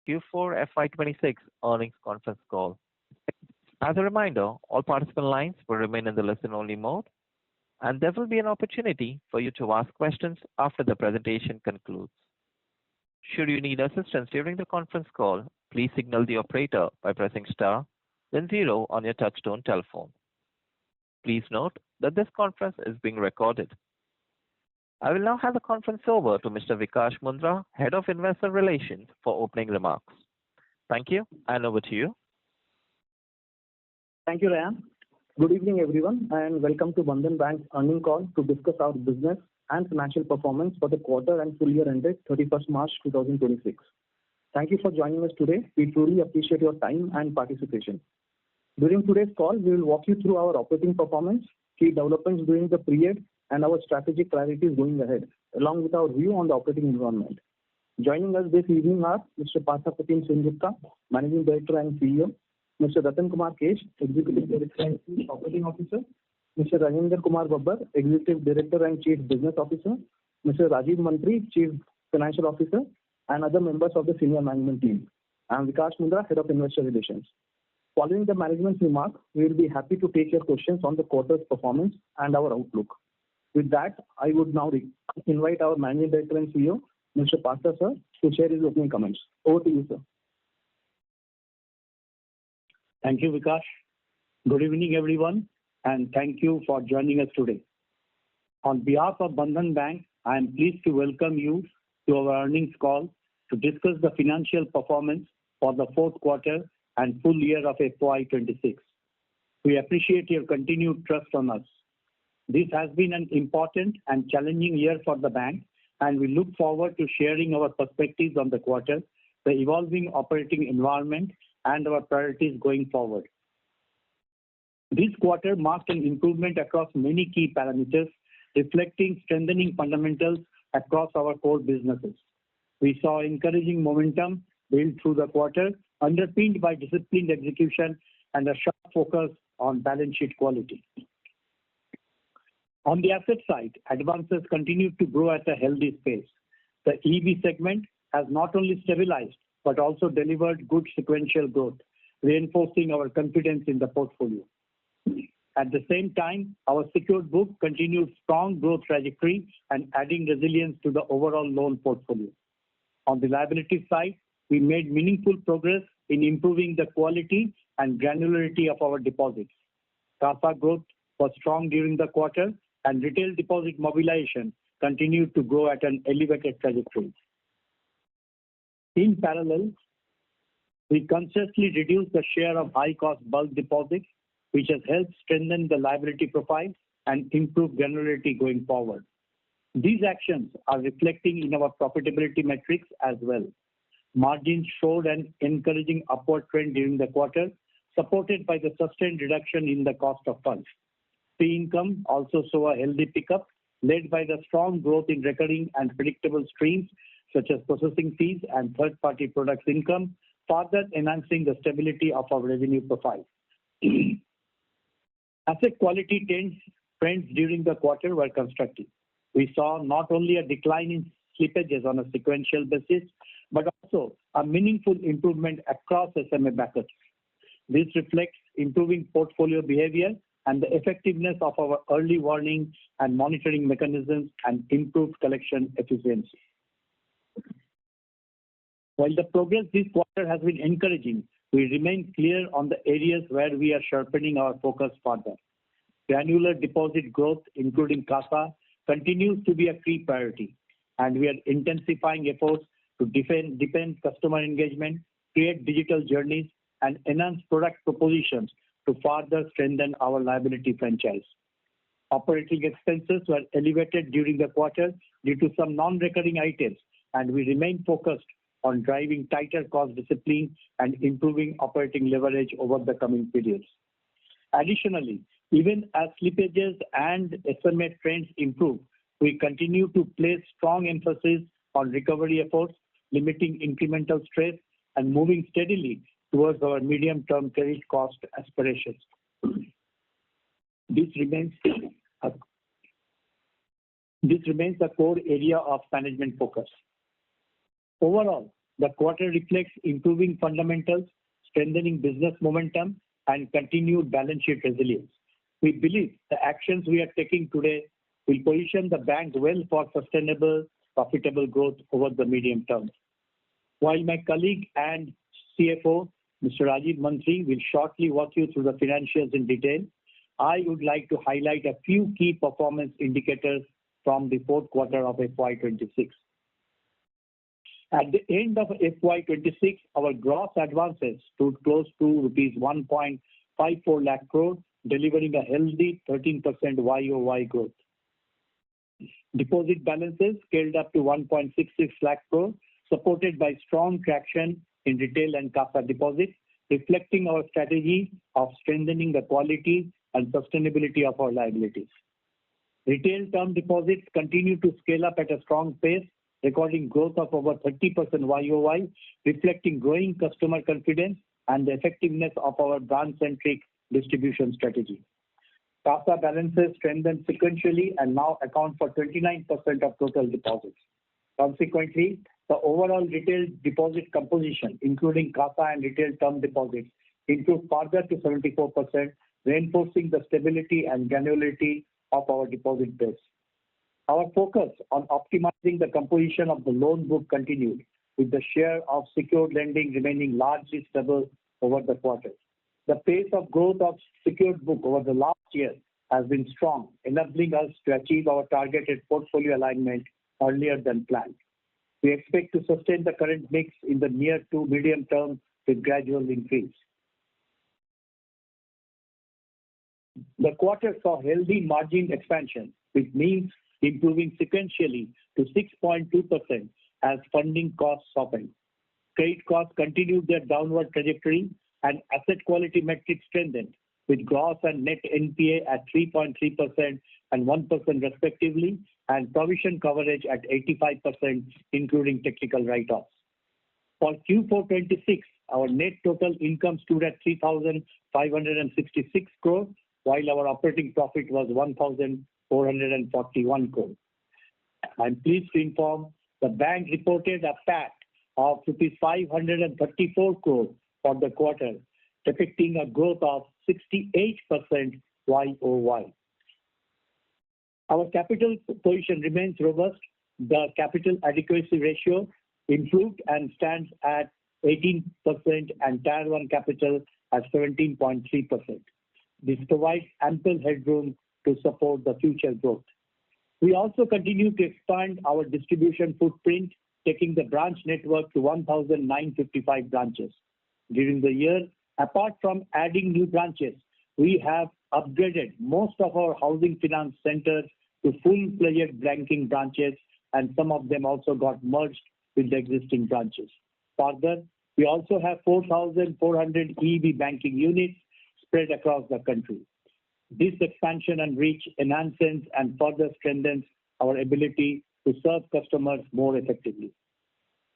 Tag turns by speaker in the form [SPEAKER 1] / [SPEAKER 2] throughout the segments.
[SPEAKER 1] Q4 FY26 earnings conference call. As a reminder, all participant lines will remain in the listen-only mode, and there will be an opportunity for you to ask questions after the presentation concludes. Should you need assistance during the conference call, please signal the operator by pressing star, then zero on your touchtone telephone. Please note that this conference is being recorded. I will now hand the conference over to Mr. Vikash Mundra, Head of Investor Relations, for opening remarks. Thank you, and over to you.
[SPEAKER 2] Thank you, Ryan. Good evening, everyone, and welcome to Bandhan Bank's earnings call to discuss our business and financial performance for the quarter and full year ended 31st March 2026. Thank you for joining us today. We truly appreciate your time and participation. During today's call, we will walk you through our operating performance, key developments during the period, and our strategic priorities going ahead, along with our view on the operating environment. Joining us this evening are Mr. Partha Pratim Sengupta, Managing Director and CEO, Mr. Ratan Kumar Kesh, Executive Director and Chief Operating Officer, Mr. Rajendra Kumar Babbar, Executive Director and Chief Business Officer, Mr. Rajiv Mantri, Chief Financial Officer, and other members of the senior management team. I am Vikash Mundra, Head of Investor Relations. Following the management's remarks, we will be happy to take your questions on the quarter's performance and our outlook. With that, I would now invite our Managing Director and CEO, Mr. Partha sir, to share his opening comments. Over to you, sir.
[SPEAKER 3] Thank you, Vikash. Good evening, everyone, and thank you for joining us today. On behalf of Bandhan Bank, I am pleased to welcome you to our earnings call to discuss the financial performance for the fourth quarter and full year of FY26. We appreciate your continued trust on us. This has been an important and challenging year for the bank, and we look forward to sharing our perspectives on the quarter, the evolving operating environment, and our priorities going forward. This quarter marked an improvement across many key parameters, reflecting strengthening fundamentals across our core businesses. We saw encouraging momentum build through the quarter, underpinned by disciplined execution and a sharp focus on balance sheet quality. On the asset side, advances continued to grow at a healthy pace. The EV segment has not only stabilized but also delivered good sequential growth, reinforcing our confidence in the portfolio. At the same time, our secured book continued strong growth trajectory and adding resilience to the overall loan portfolio. On the liability side, we made meaningful progress in improving the quality and granularity of our deposits. CASA growth was strong during the quarter, and retail deposit mobilization continued to grow at an elevated trajectory. In parallel, we consciously reduced the share of high-cost bulk deposits, which has helped strengthen the liability profile and improve granularity going forward. These actions are reflecting in our profitability metrics as well. Margins showed an encouraging upward trend during the quarter, supported by the sustained reduction in the cost of funds. Fee income also saw a healthy pickup, led by the strong growth in recurring and predictable streams such as processing fees and third-party products income, further enhancing the stability of our revenue profile. Asset quality trends during the quarter were constructive. We saw not only a decline in slippages on a sequential basis, but also a meaningful improvement across SMA buckets. This reflects improving portfolio behavior and the effectiveness of our early warning and monitoring mechanisms and improved collection efficiency. While the progress this quarter has been encouraging, we remain clear on the areas where we are sharpening our focus further. Granular deposit growth, including CASA, continues to be a key priority, and we are intensifying efforts to deepen customer engagement, create digital journeys, and enhance product propositions to further strengthen our liability franchise. Operating expenses were elevated during the quarter due to some non-recurring items, and we remain focused on driving tighter cost discipline and improving operating leverage over the coming periods. Additionally, even as slippages and SMA trends improve, we continue to place strong emphasis on recovery efforts, limiting incremental stress, and moving steadily towards our medium-term credit cost aspirations. This remains a core area of management focus. Overall, the quarter reflects improving fundamentals, strengthening business momentum, and continued balance sheet resilience. We believe the actions we are taking today will position the bank well for sustainable, profitable growth over the medium term. While my colleague and CFO, Mr. Rajeev Mantri, will shortly walk you through the financials in detail, I would like to highlight a few key performance indicators from the fourth quarter of FY26. At the end of FY26, our gross advances stood close to rupees 1.54 lakh crore, delivering a healthy 13% YOY growth. Deposit balances scaled up to 1.66 lakh crore, supported by strong traction in retail and CASA deposits, reflecting our strategy of strengthening the quality and sustainability of our liabilities. Retail term deposits continue to scale up at a strong pace, recording growth of over 30% YOY, reflecting growing customer confidence and the effectiveness of our branch-centric distribution strategy. CASA balances strengthened sequentially and now account for 29% of total deposits. Consequently, the overall retail deposit composition, including CASA and retail term deposits, improved further to 74%, reinforcing the stability and granularity of our deposit base. Our focus on optimizing the composition of the loan book continued, with the share of secured lending remaining largely stable over the quarter. The pace of growth of secured book over the last year has been strong, enabling us to achieve our targeted portfolio alignment earlier than planned. We expect to sustain the current mix in the near to medium term with gradual increase. The quarter saw healthy margin expansion, with NIMs improving sequentially to 6.2% as funding costs softened. Credit costs continued their downward trajectory and asset quality metrics strengthened, with gross and net NPA at 3.3% and 1% respectively, and provision coverage at 85%, including technical write-offs. For Q4 26, our net total income stood at 3,566 crore, while our operating profit was 1,441 crore. I'm pleased to inform the bank reported a PAT of rupees 534 crore for the quarter, depicting a growth of 68% YOY. Our capital position remains robust. The capital adequacy ratio improved and stands at 18% and Tier 1 capital at 17.3%. This provides ample headroom to support the future growth. We also continue to expand our distribution footprint, taking the branch network to 1,955 branches. During the year, apart from adding new branches, we have upgraded most of our housing finance centers to full-fledged banking branches, and some of them also got merged with the existing branches. Further, we also have 4,400 EEB banking units spread across the country. This expansion and reach enhances and further strengthens our ability to serve customers more effectively.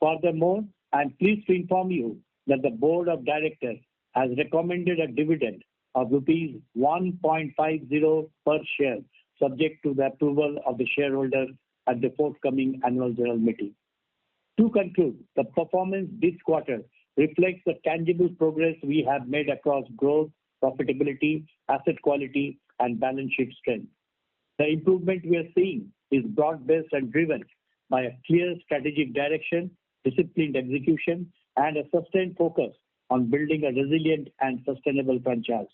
[SPEAKER 3] Furthermore, I am pleased to inform you that the Board of Directors has recommended a dividend of rupees 1.50 per share, subject to the approval of the shareholders at the forthcoming annual general meeting. To conclude, the performance this quarter reflects the tangible progress we have made across growth, profitability, asset quality, and balance sheet strength. The improvement we are seeing is broad-based and driven by a clear strategic direction, disciplined execution, and a sustained focus on building a resilient and sustainable franchise.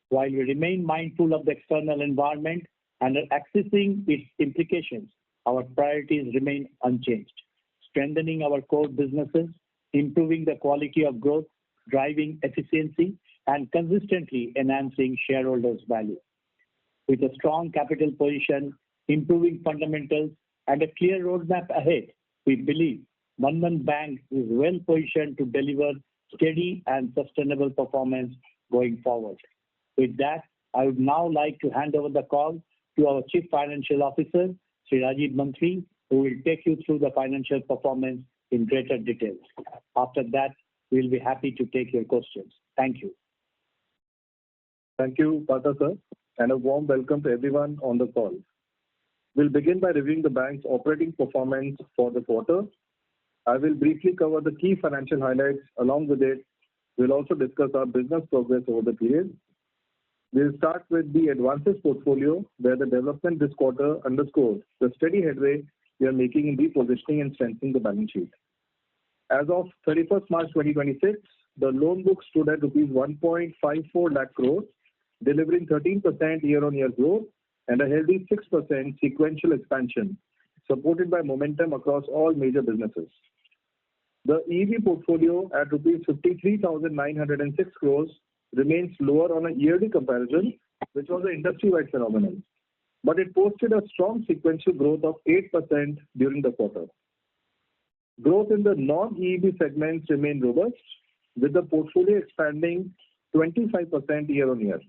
[SPEAKER 3] While we remain mindful of the external environment and are accessing its implications, our priorities remain unchanged: strengthening our core businesses, improving the quality of growth, driving efficiency, and consistently enhancing shareholders' value. With a strong capital position, improving fundamentals, and a clear roadmap ahead, we believe Bandhan Bank is well positioned to deliver steady and sustainable performance going forward. With that, I would now like to hand over the call to our Chief Financial Officer, Sri Rajeev Mantri, who will take you through the financial performance in greater detail. After that, we'll be happy to take your questions. Thank you.
[SPEAKER 4] Thank you, Pata sir, and a warm welcome to everyone on the call. We'll begin by reviewing the bank's operating performance for the quarter. I will briefly cover the key financial highlights. Along with it, we'll also discuss our business progress over the period. We'll start with the advances portfolio, where the development this quarter underscores the steady headway we are making in repositioning and strengthening the balance sheet. As of 31st March 2026, the loan book stood at rupees 1.54 lakh crores, delivering 13% year-on-year growth and a healthy 6% sequential expansion, supported by momentum across all major businesses. The EEB portfolio at rupees 53,906 crores remains lower on a yearly comparison, which was an industry-wide phenomenon, but it posted a strong sequential growth of 8% during the quarter. Growth in the non-EEB segments remained robust, with the portfolio expanding 25% year-on-year.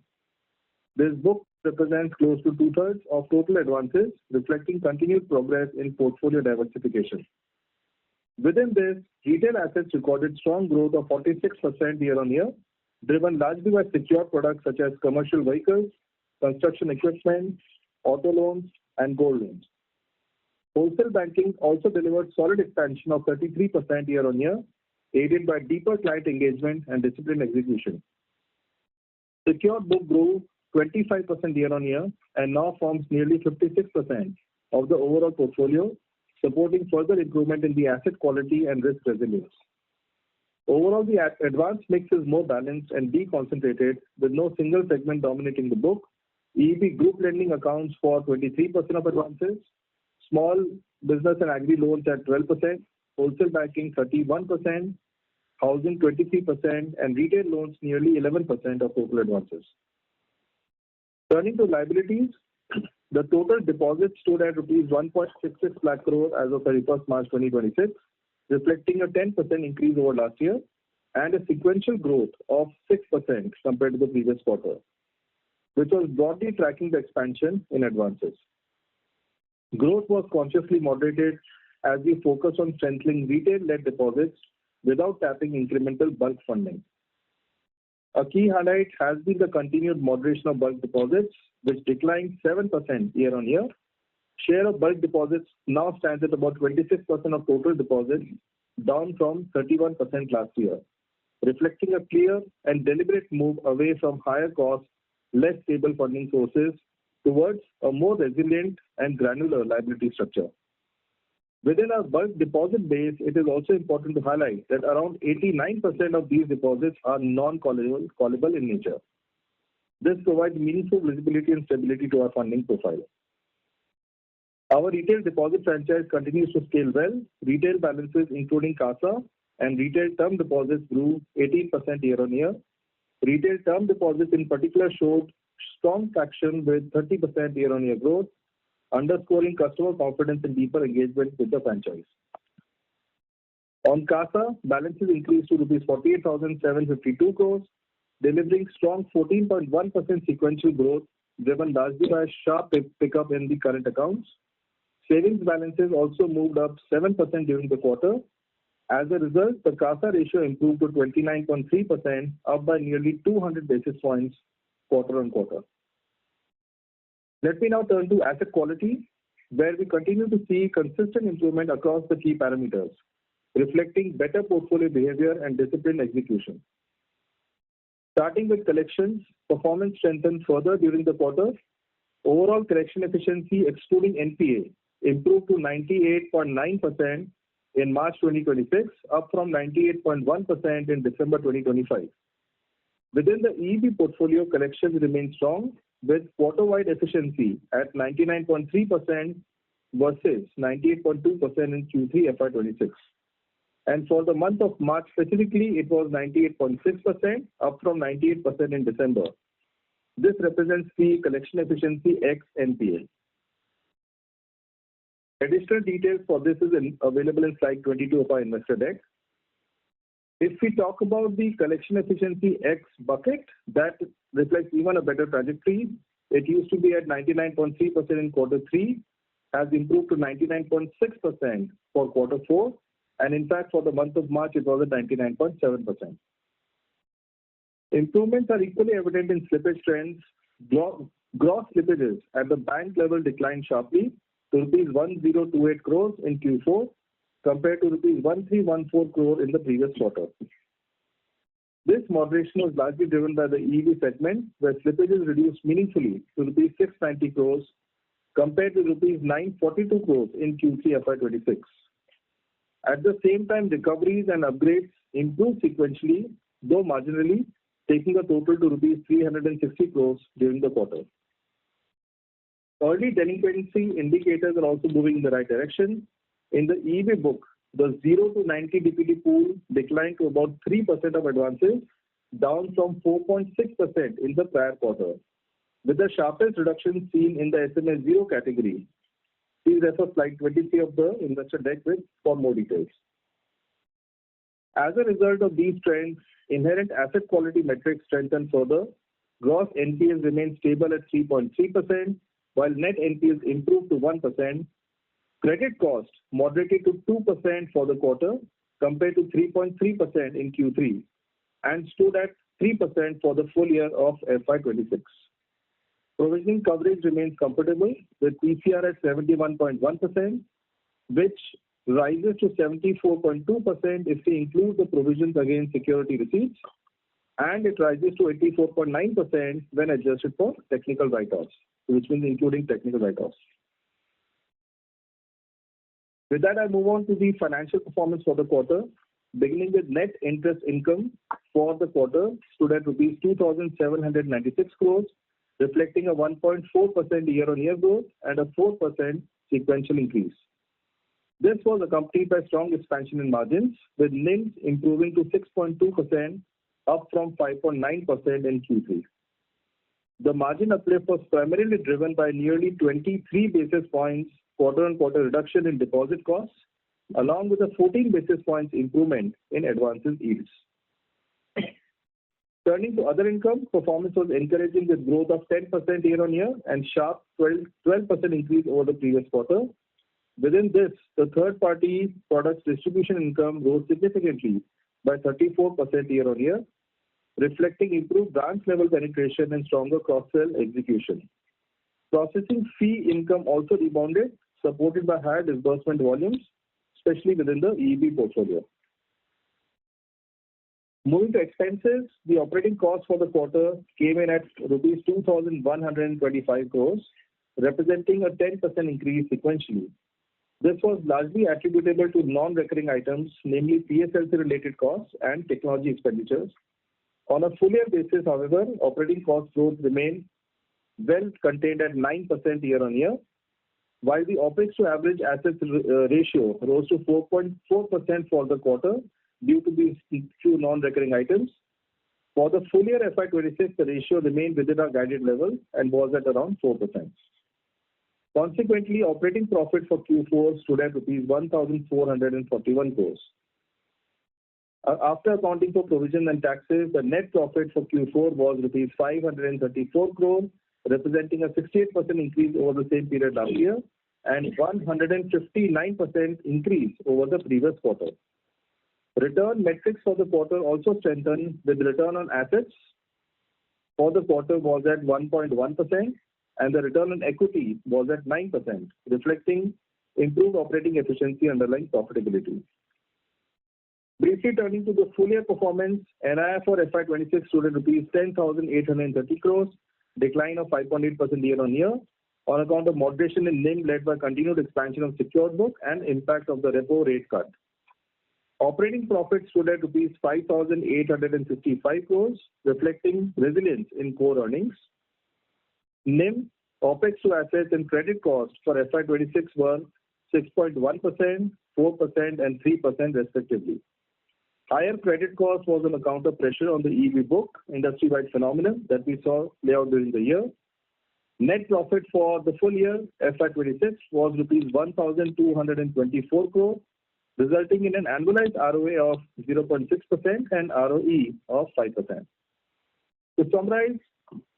[SPEAKER 4] This book represents close to two-thirds of total advances, reflecting continued progress in portfolio diversification. Within this, retail assets recorded strong growth of 46% year-on-year, driven largely by secured products such as commercial vehicles, construction equipment, auto loans, and gold loans. Wholesale banking also delivered solid expansion of 33% year-on-year, aided by deeper client engagement and disciplined execution. Secured book grew 25% year-on-year and now forms nearly 56% of the overall portfolio, supporting further improvement in the asset quality and risk resilience. Overall, the advanced mix is more balanced and deconcentrated, with no single segment dominating the book. EEB group lending accounts for 23% of advances, small business and agri loans at 12%, wholesale banking 31%, housing 23%, and retail loans nearly 11% of total advances. Turning to liabilities, the total deposits stood at rupees 1.66 lakh crore as of 31st March 2026, reflecting a 10% increase over last year and a sequential growth of 6% compared to the previous quarter, which was broadly tracking the expansion in advances. Growth was consciously moderated as we focus on strengthening retail-led deposits without tapping incremental bulk funding. A key highlight has been the continued moderation of bulk deposits, which declined 7% year-on-year. Share of bulk deposits now stands at about 26% of total deposits, down from 31% last year, reflecting a clear and deliberate move away from higher cost, less stable funding sources towards a more resilient and granular liability structure. Within our bulk deposit base, it is also important to highlight that around 89% of these deposits are non-callable in nature. This provides meaningful visibility and stability to our funding profile. Our retail deposit franchise continues to scale well. Retail balances, including CASA and retail term deposits, grew 18% year-on-year. Retail term deposits in particular showed strong traction with 30% year-on-year growth, underscoring customer confidence and deeper engagement with the franchise. On CASA, balances increased to rupees 48,752 crores, delivering strong 14.1% sequential growth, driven largely by a sharp pickup in the current accounts. Savings balances also moved up 7% during the quarter. As a result, the CASA ratio improved to 29.3%, up by nearly 200 basis points quarter-on-quarter. Let me now turn to asset quality, where we continue to see consistent improvement across the key parameters, reflecting better portfolio behavior and disciplined execution. Starting with collections, performance strengthened further during the quarter. Overall collection efficiency, excluding NPA, improved to 98.9% in March 2026, up from 98.1% in December 2025. Within the EEB portfolio, collections remain strong, with quarter-wide efficiency at 99.3% versus 98.2% in Q3 FY26. And for the month of March specifically, it was 98.6%, up from 98% in December. This represents the collection efficiency ex NPA. Additional details for this is available in slide 22 of our investor deck. If we talk about the collection efficiency X bucket, that reflects even a better trajectory. It used to be at 99.3% in quarter 3, has improved to 99.6% for quarter 4, and in fact for the month of March it was at 99.7%. Improvements are equally evident in slippage trends. Gross slippages at the bank level declined sharply to rupees 1028 crores in Q4, compared to rupees 1,314 crore in the previous quarter. This moderation was largely driven by the EV segment, where slippages reduced meaningfully to rupees 690 crores compared to rupees 942 crores in Q3 FY26. At the same time, recoveries and upgrades improved sequentially, though marginally, taking the total to rupees 360 crores during the quarter. Early delinquency indicators are also moving in the right direction. In the EV book, the 0 to 90 DPD pool declined to about 3% of advances, down from 4.6% in the prior quarter, with the sharpest reduction seen in the SMA 0 category. Please refer slide 23 of the investor deck for more details. As a result of these trends, inherent asset quality metrics strengthened further. Gross NPLs remained stable at 3.3%, while net NPLs improved to 1%. Credit cost moderated to 2% for the quarter compared to 3.3% in Q3 and stood at 3% for the full year of FY26. Provisioning coverage remains comfortable with PCR at 71.1%, which rises to 74.2% if we include the provisions against security receipts, and it rises to 84.9% when adjusted for technical write-offs, which means including technical write-offs. With that, I move on to the financial performance for the quarter. Beginning with net interest income for the quarter stood at rupees 2,796 crores, reflecting a 1.4% year-on-year growth and a 4% sequential increase. This was accompanied by strong expansion in margins, with NIMs improving to 6.2%, up from 5.9% in Q3. The margin uplift was primarily driven by nearly 23 basis points quarter-on-quarter reduction in deposit costs, along with a 14 basis points improvement in advances yields. Turning to other income, performance was encouraging with growth of 10% year-on-year and sharp 12% increase over the previous quarter. Within this, the third-party products distribution income rose significantly by 34% year-on-year, reflecting improved branch-level penetration and stronger cross-sell execution. Processing fee income also rebounded, supported by higher disbursement volumes, especially within the EEB portfolio. Moving to expenses, the operating cost for the quarter came in at rupees 2,125 crores, representing a 10% increase sequentially. This was largely attributable to non-recurring items, namely PSLC-related costs and technology expenditures. On a full-year basis, however, operating cost growth remained well contained at 9% year-on-year, while the OPEX to average assets ratio rose to 4.4% for the quarter due to these two non-recurring items. For the full year FY26, the ratio remained within our guided level and was at around 4%. Consequently, operating profit for Q4 stood at rupees 1,441 crores. After accounting for provision and taxes, the net profit for Q4 was rupees 534 crores, representing a 68% increase over the same period last year and 159% increase over the previous quarter. Return metrics for the quarter also strengthened, with return on assets for the quarter was at 1.1% and the return on equity was at 9%, reflecting improved operating efficiency underlying profitability. Briefly turning to the full year performance, NII for FY26 stood at rupees 10,830 crores, decline of 5.8% year-on-year on account of moderation in NIM led by continued expansion of secured book and impact of the repo rate cut. Operating profit stood at rupees 5,855 crores, reflecting resilience in core earnings. NIM, OPEX to assets and credit costs for FY26 were 6.1%, 4% and 3% respectively. Higher credit cost was on account of pressure on the EV book, industry-wide phenomenon that we saw play out during the year. Net profit for the full year FY26 was rupees 1,224 crore, resulting in an annualized ROA of 0.6% and ROE of 5%. To summarize,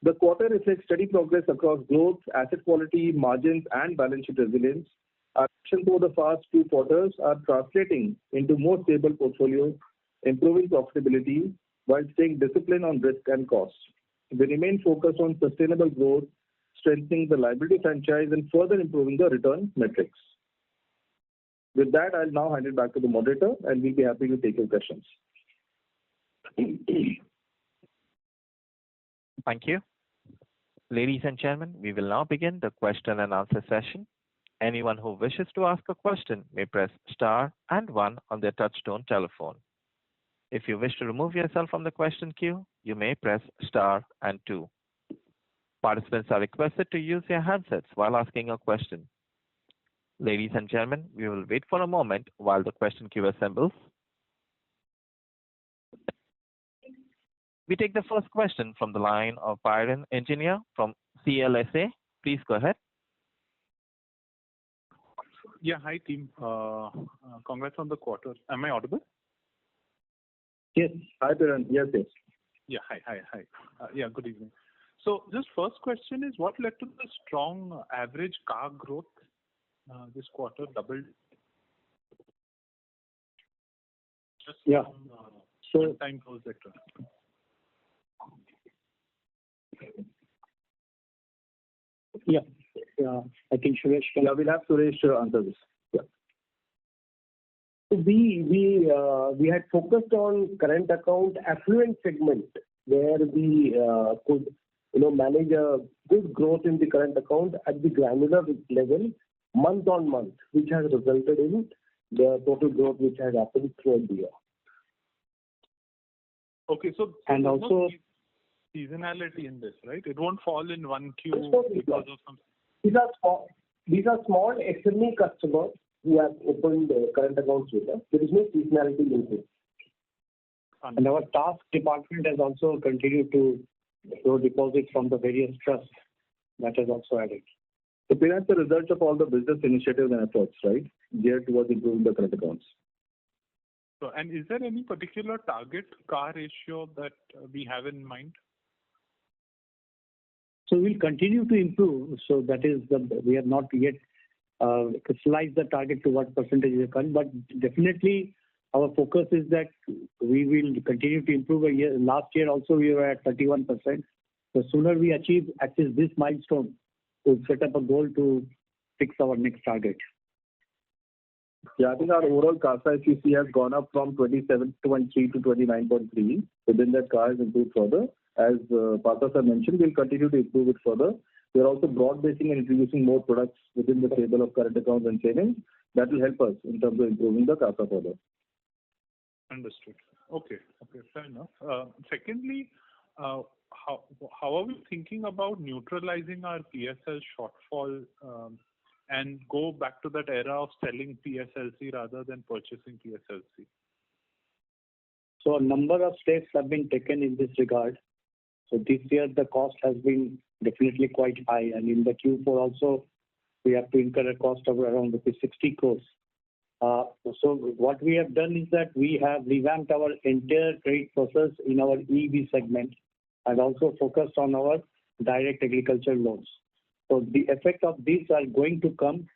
[SPEAKER 4] the quarter reflects steady progress across growth, asset quality, margins, and balance sheet resilience. Our actions over the past few quarters are translating into more stable portfolio, improving profitability while staying disciplined on risk and costs. We remain focused on sustainable growth, strengthening the liability franchise, and further improving the return metrics. With that, I'll now hand it back to the moderator, and we'll be happy to take your questions.
[SPEAKER 1] Thank you. Ladies and gentlemen, we will now begin the question and answer session. Anyone who wishes to ask a question may press star and one on their touchtone telephone. If you wish to remove yourself from the question queue, you may press star and two. Participants are requested to use their handsets while asking a question. Ladies and gentlemen, we will wait for a moment while the question queue assembles. We take the first question from the line of Byron Engineer from CLSA. Please go ahead.
[SPEAKER 5] Yeah, hi team. Congrats on the quarter. Am I audible?
[SPEAKER 3] Yes.
[SPEAKER 4] Hi, Piran. Yes, yes.
[SPEAKER 5] Yeah, hi. Yeah, good evening. So just first question is, what led to the strong average car growth this quarter, doubled? Just
[SPEAKER 3] Yeah. So
[SPEAKER 5] time goes etc.
[SPEAKER 3] yeah, I think Suresh can.
[SPEAKER 4] Yeah, we'll have Suresh answer this. Yeah.
[SPEAKER 6] So we had focused on current account affluent segment where we could manage a good growth in the current account at the granular level month on month, which has resulted in the total growth which has happened throughout the year.
[SPEAKER 5] Okay, so
[SPEAKER 3] And
[SPEAKER 5] there's
[SPEAKER 3] also-
[SPEAKER 5] no seasonality in this, right? It won't fall in one Q
[SPEAKER 6] Absolutely.
[SPEAKER 5] because of some.
[SPEAKER 6] These are small SME customers who have opened current accounts with us. There is no seasonality linked to it.
[SPEAKER 3] And our task department has also continued to grow deposits from the various trusts. That has also added.
[SPEAKER 4] So Piran, the result of all the business initiatives and efforts, right, geared towards improving the current accounts.
[SPEAKER 5] So, and is there any particular target car ratio that we have in mind?
[SPEAKER 3] So we'll continue to improve. So that is we have not yet crystallized the target to what percentage we can, but definitely our focus is that we will continue to improve. Last year also we were at 31%. The sooner we achieve at least this milestone, we'll set up a goal to fix our next target.
[SPEAKER 4] Yeah, I think our overall CASA, if you see, has gone up from 27.3 to 29.3. Within that, CASA has improved further. As Partha sir mentioned, we'll continue to improve it further. We are also broad-basing and introducing more products within the table of current accounts and savings. That will help us in terms of improving the CASA further.
[SPEAKER 5] Understood. Okay, fair enough. Secondly, how are we thinking about neutralizing our PSL shortfall and go back to that era of selling PSLC rather than purchasing PSLC?
[SPEAKER 3] So a number of steps have been taken in this regard. So this year the cost has been definitely quite high, and in the Q4 also we have to incur a cost of around 60 crores. So what we have done is that we have revamped our entire trade process in our EV segment and also focused on our direct agriculture loans. So the effect of these are going to come.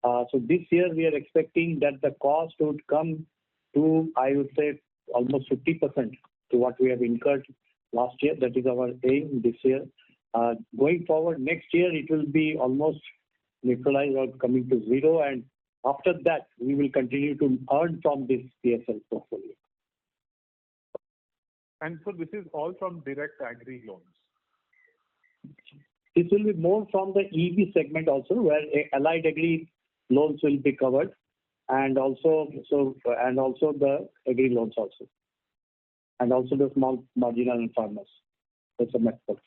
[SPEAKER 3] So this year we are expecting that the cost would come to, I would say, almost 50% to what we have incurred last year. That is our aim this year. Going forward next year, it will be almost neutralized or coming to zero. And after that, we will continue to earn from this PSL portfolio.
[SPEAKER 5] And so this is all from direct agri loans.
[SPEAKER 3] This will be more from the EV segment also, where allied agri loans will be covered, and also the agri loans also, and also the small marginal and farmers. That's a method.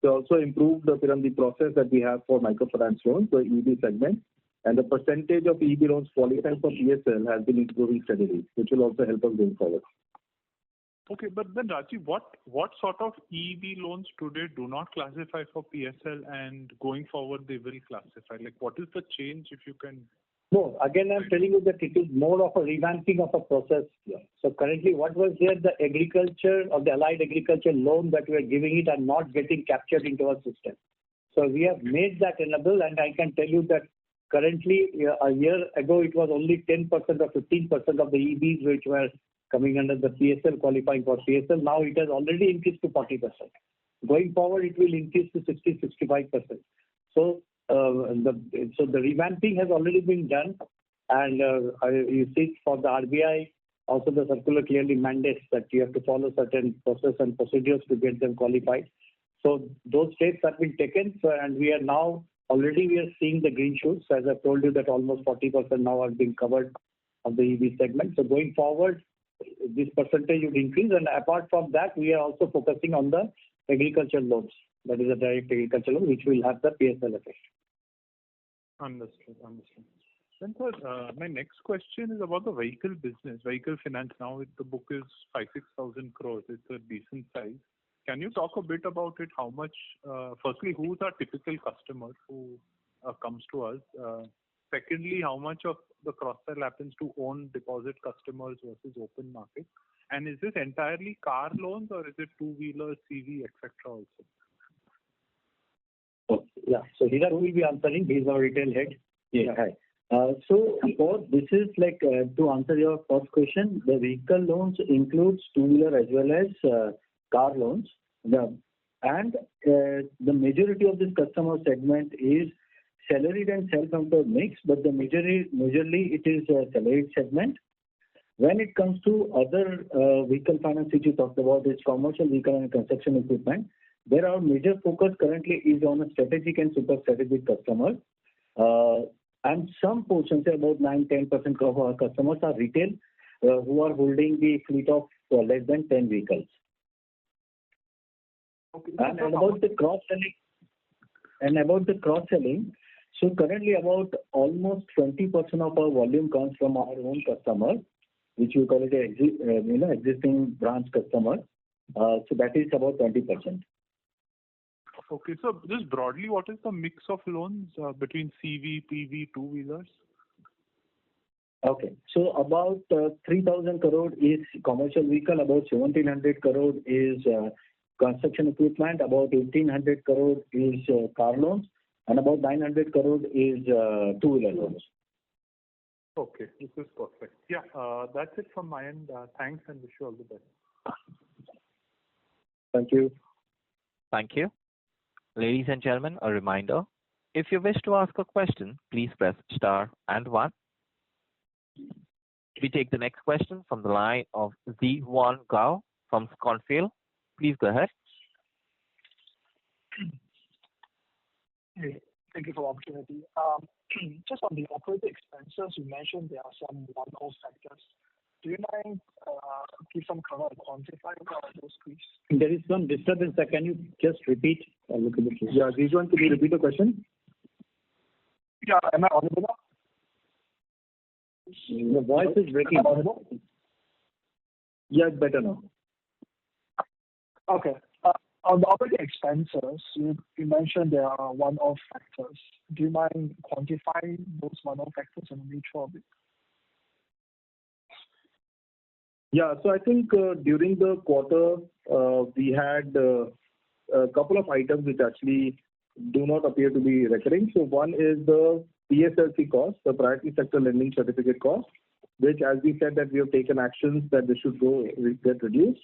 [SPEAKER 4] We also improved the process that we have for microfinance loans, the EB segment, and the percentage of EB loans qualifying for PSL has been improving steadily, which will also help us going forward.
[SPEAKER 5] Okay, but then Rajiv, what sort of EEB loans today do not classify for PSL and going forward they will classify? Like what is the change if you can?
[SPEAKER 3] No, again I'm telling you that it is more of a revamping of a process here. So currently what was there, the agriculture or the allied agriculture loan that we are giving it are not getting captured into our system. So we have made that enable, and I can tell you that currently a year ago it was only 10% or 15% of the EBs which were coming under the PSL, qualifying for PSL. Now it has already increased to 40%. Going forward, it will increase to 60-65%. So the revamping has already been done, And you see for the RBI, also the circular clearly mandates that you have to follow certain process and procedures to get them qualified. So those steps have been taken, and we are now already seeing the green shoots. As I told you that almost 40% now are being covered of the EV segment. So going forward, this percentage would increase. And apart from that, we are also focusing on the agricultural loans. That is a direct agricultural loan, which will have the PSL effect.
[SPEAKER 5] Understood. Then, sir, my next question is about the vehicle business, vehicle finance. Now, the book is 5,000-6,000 crores. It's a decent size. Can you talk a bit about it? How much? Firstly, who's our typical customer who comes to us? Secondly, how much of the cross-sell happens to own deposit customers versus open market? And is this entirely car loans or is it two-wheeler, CV, etc. also?
[SPEAKER 3] Oh, yeah. So Hirar will be answering. He is our retail head.
[SPEAKER 7] Yeah. Hi. So this is like to answer your first question, the vehicle loans includes two-wheeler as well as car loans. The majority of this customer segment is salaried and self-employed mix, but the majorly it is a salaried segment. When it comes to other vehicle finance which you talked about, is commercial vehicle and construction equipment. There our major focus currently is on a strategic and super strategic customer. And some portions, about 9-10% of our customers are retail who are holding the fleet of less than 10 vehicles.
[SPEAKER 5] Okay.
[SPEAKER 7] And about the cross-selling, so currently about almost 20% of our volume comes from our own customer, which we call it existing branch customer. So that is about 20%.
[SPEAKER 5] Okay, so just broadly, what is the mix of loans between CV, PV, two-wheelers?
[SPEAKER 7] Okay, so about 3,000 crore is commercial vehicle, about 1,700 crore is construction equipment, about 1,800 crore is car loans, and about 900 crore is two-wheeler loans.
[SPEAKER 5] Okay, this is perfect. Yeah, that's it from my end. Thanks and wish you all the best.
[SPEAKER 4] Thank you.
[SPEAKER 1] Thank you. Ladies and gentlemen, a reminder, if you wish to ask a question, please press star and 1. We take the next question from the line of Z1 Gao from Concall. Please go ahead.
[SPEAKER 8] Hey, thank you for the opportunity. Just on the operating expenses, you mentioned there are some one-off factors. Do you mind give some color on quantifying those, please?
[SPEAKER 3] There is some disturbance. Can you just repeat a little bit?
[SPEAKER 4] Yeah, Zijuan, could you repeat the question?
[SPEAKER 8] Yeah, am I audible now?
[SPEAKER 3] The voice is breaking.
[SPEAKER 8] Am I audible?
[SPEAKER 4] Yeah, it's better now.
[SPEAKER 8] Okay. On the operating expenses, you mentioned there are one-off factors. Do you mind quantifying those one-off factors and the nature of it?
[SPEAKER 4] Yeah, so I think during the quarter, we had a couple of items which actually do not appear to be recurring. So one is the PSLC cost, the Priority Sector Lending Certificate cost, which, as we said, that we have taken actions that this should get reduced.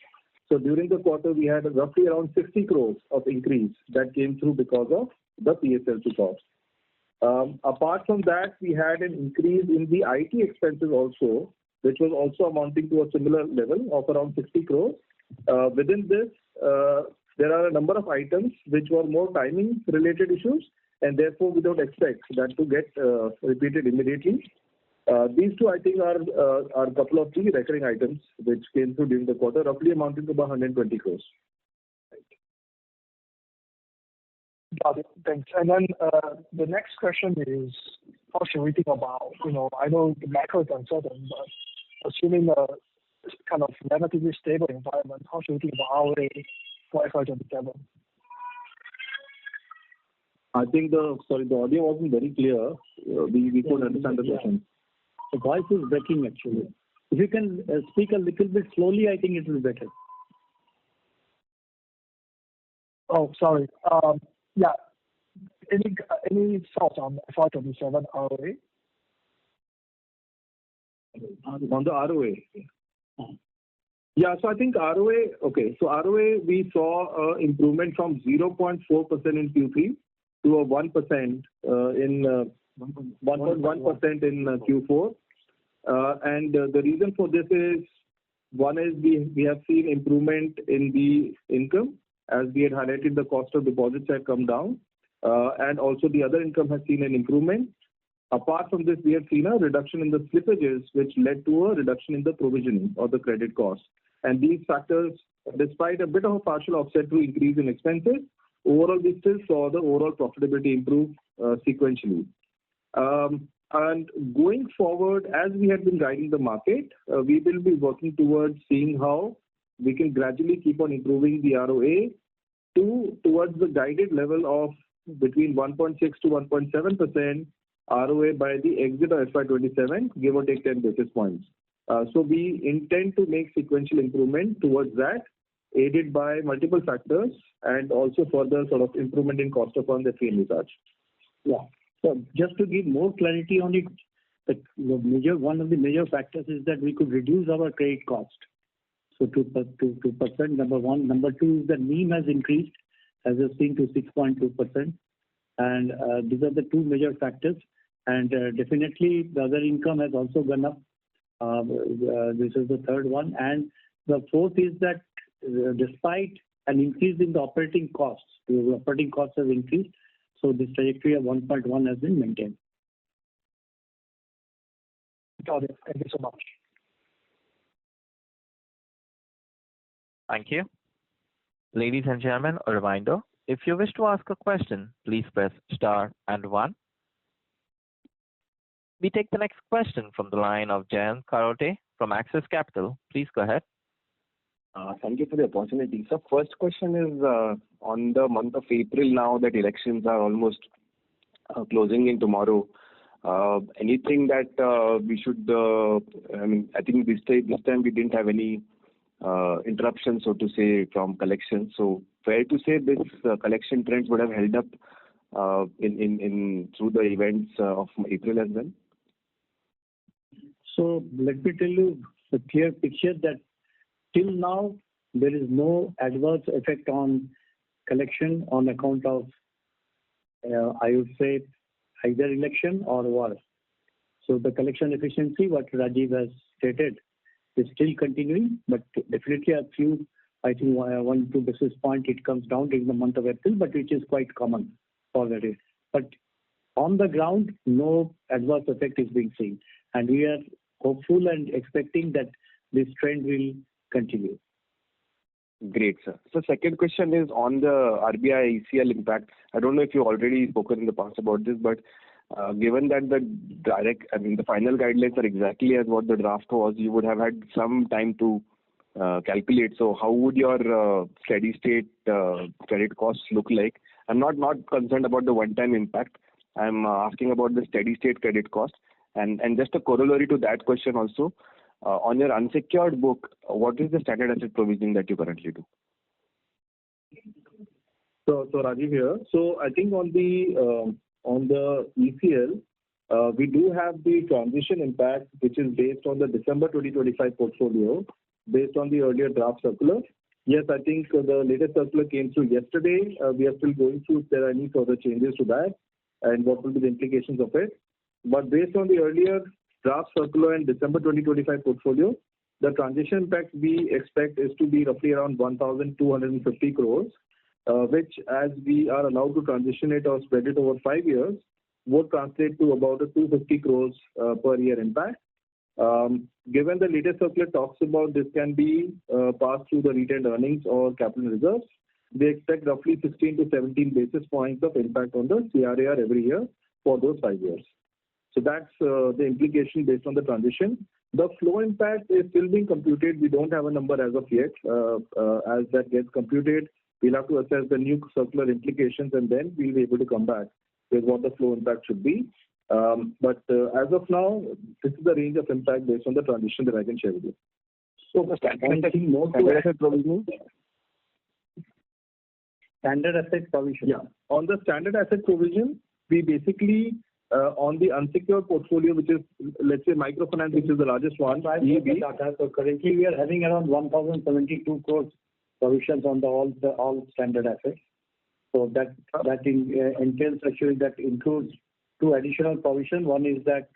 [SPEAKER 4] So during the quarter, we had roughly around 60 crores of increase that came through because of the PSLC cost. Apart from that, we had an increase in the IT expenses also, which was also amounting to a similar level of around 60 crores. Within this, there are a number of items which were more timing related issues, and therefore we don't expect that to get repeated immediately. These two, I think, are a couple of key recurring items which came through during the quarter, roughly amounting to about 120 crores.
[SPEAKER 8] Got it. Thanks. And then the next question is, how should we think about, I know the macro is uncertain, but assuming a kind of relatively stable environment, how should we think about ROA for FY27?
[SPEAKER 4] I think the audio wasn't very clear. We couldn't understand the question.
[SPEAKER 3] The voice is breaking actually. If you can speak a little bit slowly, I think it will be better.
[SPEAKER 8] Oh, sorry. Yeah. Any thoughts on FY27 ROA?
[SPEAKER 4] On the ROA? Yeah, so I think ROA, okay. So ROA, we saw improvement from 0.4% in Q3 to a 1% in 1.1% in Q4. And the reason for this is, one is we have seen improvement in the income. As we had highlighted, the cost of deposits had come down, and also the other income has seen an improvement. Apart from this, we have seen a reduction in the slippages, which led to a reduction in the provisioning or the credit cost. And these factors, despite a bit of a partial offset through increase in expenses, overall we still saw the overall profitability improve sequentially. And going forward, as we have been guiding the market, we will be working towards seeing how we can gradually keep on improving the ROA towards the guided level of between 1.6 to 1.7% ROA by the exit of FY27, give or take 10 basis points. So we intend to make sequential improvement towards that, aided by multiple factors and also further sort of improvement in cost of funds that we envisage.
[SPEAKER 3] Yeah. So just to give more clarity on it, one of the major factors is that we could reduce our credit cost. So 2%, number one. Number two is that NIM has increased, as you've seen, to 6.2%. And these are the two major factors. And definitely the other income has also gone up. This is the third one. And the fourth is that despite an increase in the operating costs, the operating costs have increased. So this trajectory of 1.1 has been maintained.
[SPEAKER 8] Got it. Thank you so much.
[SPEAKER 1] Thank you. Ladies and gentlemen, a reminder, if you wish to ask a question, please press star and one. We take the next question from the line of Jayant Kharote from Axis Capital. Please go ahead.
[SPEAKER 9] Thank you for the opportunity. So first question is on the month of April now that elections are almost closing in tomorrow. Anything that we should, I think this time we didn't have any interruption, so to say, from collections. So fair to say this collection trends would have held up in through the events of April as well?
[SPEAKER 3] So let me tell you the clear picture that till now there is no adverse effect on collection on account of, I would say, either election or war. So the collection efficiency, what Rajiv has stated, is still continuing, but definitely a few, I think 1-2 basis point it comes down during the month of April, but which is quite common already. But on the ground, no adverse effect is being seen. And we are hopeful and expecting that this trend will continue.
[SPEAKER 9] Great, sir. So second question is on the RBI ECL impact. I don't know if you already spoken in the past about this, but given that the final guidelines are exactly as what the draft was, you would have had some time to calculate. So how would your steady state credit costs look like? I'm not concerned about the one-time impact. I'm asking about the steady state credit cost. And just a corollary to that question also, on your unsecured book, what is the standard asset provisioning that you currently do?
[SPEAKER 4] So Rajiv here. So I think on the ECL, we do have the transition impact, which is based on the December 2025 portfolio, based on the earlier draft circular. Yes, I think the latest circular came through yesterday. We are still going through if there are any further changes to that and what will be the implications of it. But based on the earlier draft circular and December 2025 portfolio, the transition impact we expect is to be roughly around 1,250 crores, which, as we are allowed to transition it or spread it over 5 years, would translate to about a 250 crores per year impact. Given the latest circular talks about this can be passed through the retained earnings or capital reserves, they expect roughly 16 to 17 basis points of impact on the CRAR every year for those 5 years. So that's the implication based on the transition. The flow impact is still being computed. We don't have a number as of yet. As that gets computed, we'll have to assess the new circular implications and then we'll be able to come back with what the flow impact should be. But as of now, this is the range of impact based on the transition that I can share with you.
[SPEAKER 3] So the standard asset provision. Standard asset provision.
[SPEAKER 4] Yeah. On the standard asset provision, we basically on the unsecured portfolio, which is, let's say, microfinance, which is the largest one.
[SPEAKER 3] So currently we are having around 1,072 crores provisions on all standard assets. So that entails actually that includes two additional provision. One is that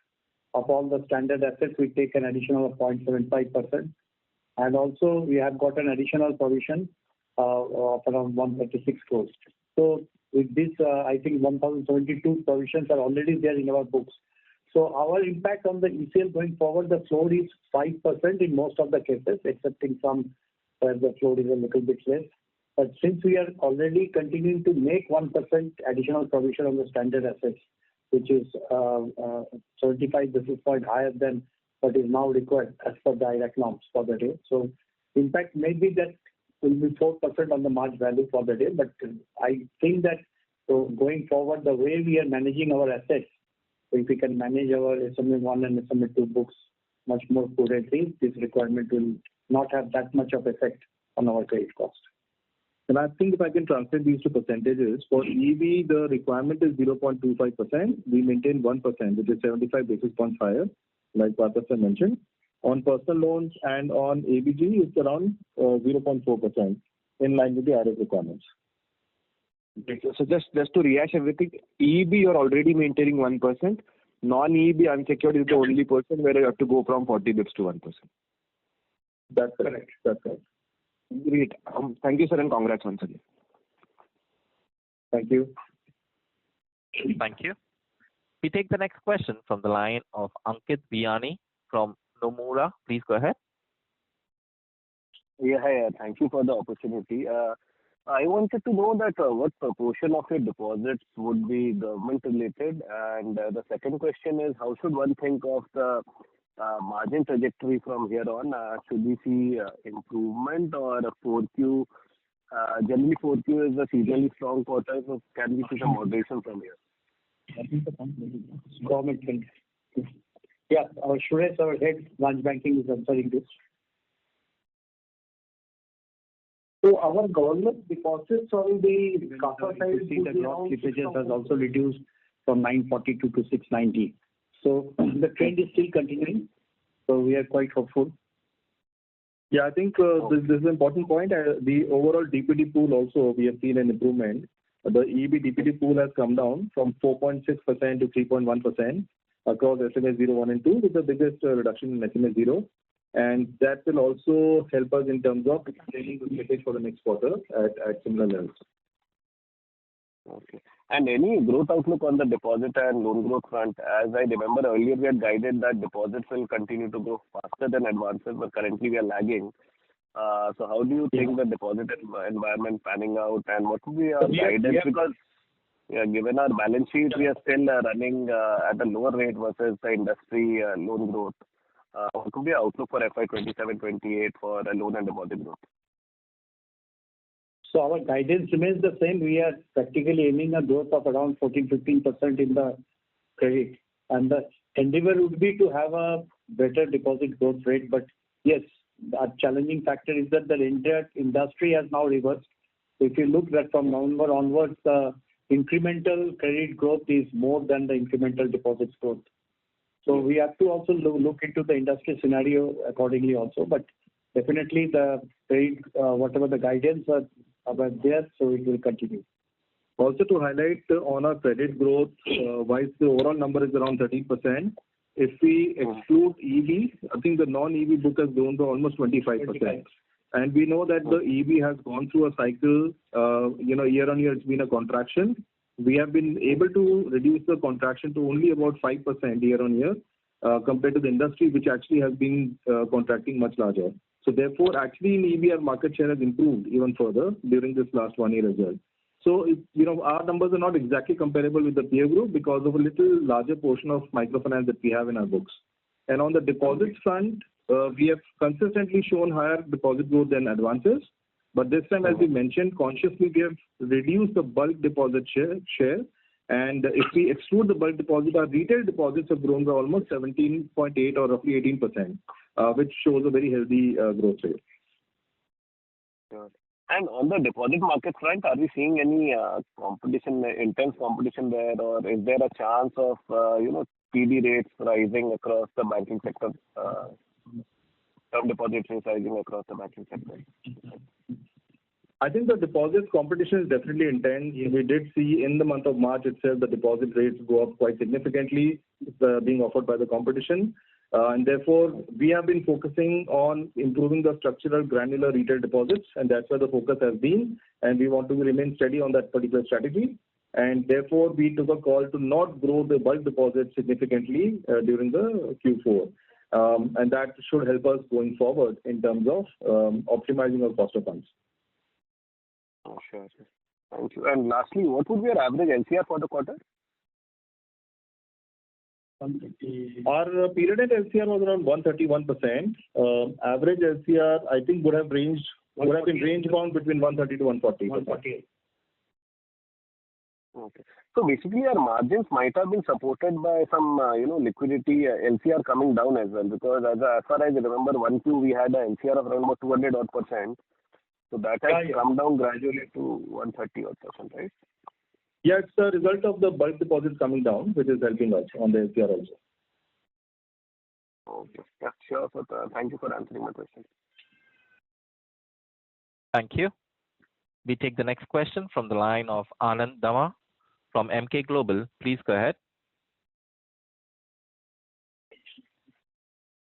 [SPEAKER 3] of all the standard assets, we take an additional of 0.75%. And also we have got an additional provision of around 136 crores. So with this, I think 1,072 provisions are already there in our books. So our impact on the ECL going forward, the floor is 5% in most of the cases, excepting some where the floor is a little bit less. But since we are already continuing to make 1% additional provision on the standard assets, which is 75 basis point higher than what is now required as per the IRAC norms for the day. So impact may be that will be 4% on the March value for the day, but I think that going forward, the way we are managing our assets, if we can manage our SMA1 and SMA2 books much more prudently, this requirement will not have that much of effect on our credit cost.
[SPEAKER 4] And I think if I can translate these to percentages, for EV, the requirement is 0.25%. We maintain 1%, which is 75 basis points higher, like Partha mentioned. On personal loans and on ABG, it's around 0.4%, in line with the RF requirements.
[SPEAKER 9] So just to rehash everything, EEB you're already maintaining 1%. Non-EEB unsecured is the only person where you have to go from 40 bps to 1%.
[SPEAKER 4] That's correct. That's correct.
[SPEAKER 9] Great. Thank you, sir, and congrats once again.
[SPEAKER 3] Thank you.
[SPEAKER 1] Thank you. We take the next question from the line of Ankit Biyani from Nomura. Please go ahead.
[SPEAKER 10] Yeah, hi. Thank you for the opportunity. I wanted to know that what proportion of your deposits would be government related, and the second question is how should one think of the margin trajectory from here on? Should we see improvement or a 4Q? Generally, 4Q is a seasonally strong quarter, so can we see some moderation from here?
[SPEAKER 3] Government. Yeah, Suresh, our head branch banking, is answering this.
[SPEAKER 6] So our government deposits on the CASA side,
[SPEAKER 3] you see the gross slippages has also reduced from 942 to 690. So the trend is still continuing. So we are quite hopeful.
[SPEAKER 4] Yeah, I think this is an important point. The overall DPD pool also, we have seen an improvement. The EB DPD pool has come down from 4.6% to 3.1% across SMA 0, 1 and 2, with the biggest reduction in SMA 0. And that will also help us in terms of explaining the slippage for the next quarter at similar levels.
[SPEAKER 10] Okay. And any growth outlook on the deposit and loan growth front? As I remember earlier, we had guided that deposits will continue to grow faster than advances, but currently we are lagging. So how do you think the deposit environment panning out, and what would be our guidance? Because given our balance sheet, we are still running at a lower rate versus the industry loan growth. What would be our outlook for FY27-28 for loan and deposit growth?
[SPEAKER 3] So our guidance remains the same. We are practically aiming a growth of around 14-15% in the credit. And the endeavor would be to have a better deposit growth rate. But yes, a challenging factor is that the entire industry has now reversed. If you look at from November onwards, the incremental credit growth is more than the incremental deposits growth. So we have to also look into the industry scenario accordingly also. But definitely the credit, whatever the guidance are about there, so it will continue.
[SPEAKER 4] Also to highlight on our credit growth, while the overall number is around 13%, if we exclude EV, I think the non-EV book has grown to almost 25%. And we know that the EV has gone through a cycle, year on year it's been a contraction. We have been able to reduce the contraction to only about 5% year on year compared to the industry, which actually has been contracting much larger. So therefore, actually in EV, our market share has improved even further during this last 1 year as well. So, our numbers are not exactly comparable with the peer group because of a little larger portion of microfinance that we have in our books. And on the deposits front, we have consistently shown higher deposit growth than advances. But this time, as we mentioned, consciously we have reduced the bulk deposit share. And if we exclude the bulk deposit, our retail deposits have grown by almost 17.8 or roughly 18%, which shows a very healthy growth rate.
[SPEAKER 10] Sure. And on the deposit market front, are we seeing any competition, intense competition there, or is there a chance of TD rates rising across the banking sector, term deposits rising across the banking sector?
[SPEAKER 4] I think the deposit competition is definitely intense. We did see in the month of March itself the deposit rates go up quite significantly, being offered by the competition. And therefore, we have been focusing on improving the structural granular retail deposits, and that's where the focus has been. And we want to remain steady on that particular strategy. And therefore, we took a call to not grow the bulk deposits significantly during the Q4. And that should help us going forward in terms of optimizing our cost of funds.
[SPEAKER 10] Oh, sure. Thank you. And lastly, what would be your average LCR for the quarter?
[SPEAKER 4] Our period end LCR was around 131%. Average LCR, I think, would have been range bound between 130 to 140.
[SPEAKER 3] 148.
[SPEAKER 10] Okay. So basically, our margins might have been supported by some, liquidity LCR coming down as well, because as far as I remember, 1Q we had a LCR of around about 200 odd %. So that has come down gradually to 130 odd %, right?
[SPEAKER 4] Yeah, it's a result of the bulk deposits coming down, which is helping us on the LCR also.
[SPEAKER 10] Okay. Yeah, sure. So thank you for answering my question.
[SPEAKER 1] Thank you. We take the next question from the line of Anand Dama from MK Global. Please go ahead.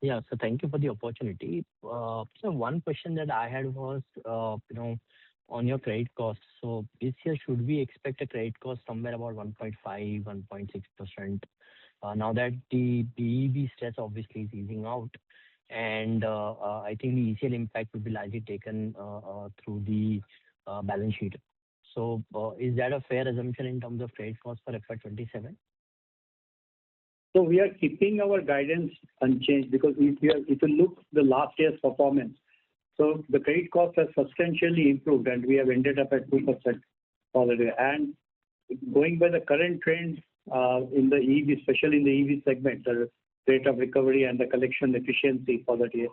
[SPEAKER 11] Yeah, so thank you for the opportunity. So one question that I had was, on your credit costs. So this year, should we expect a credit cost somewhere about 1.5, 1.6%? Now that the BEV stress obviously is easing out, and I think the ECL impact will be largely taken through the balance sheet. So is that a fair assumption in terms of credit costs for FY27?
[SPEAKER 3] So we are keeping our guidance unchanged because if you look the last year's performance, so the credit cost has substantially improved and we have ended up at 2% for the day. And going by the current trend in the EV, especially in the EV segment, the rate of recovery and the collection efficiency for that year.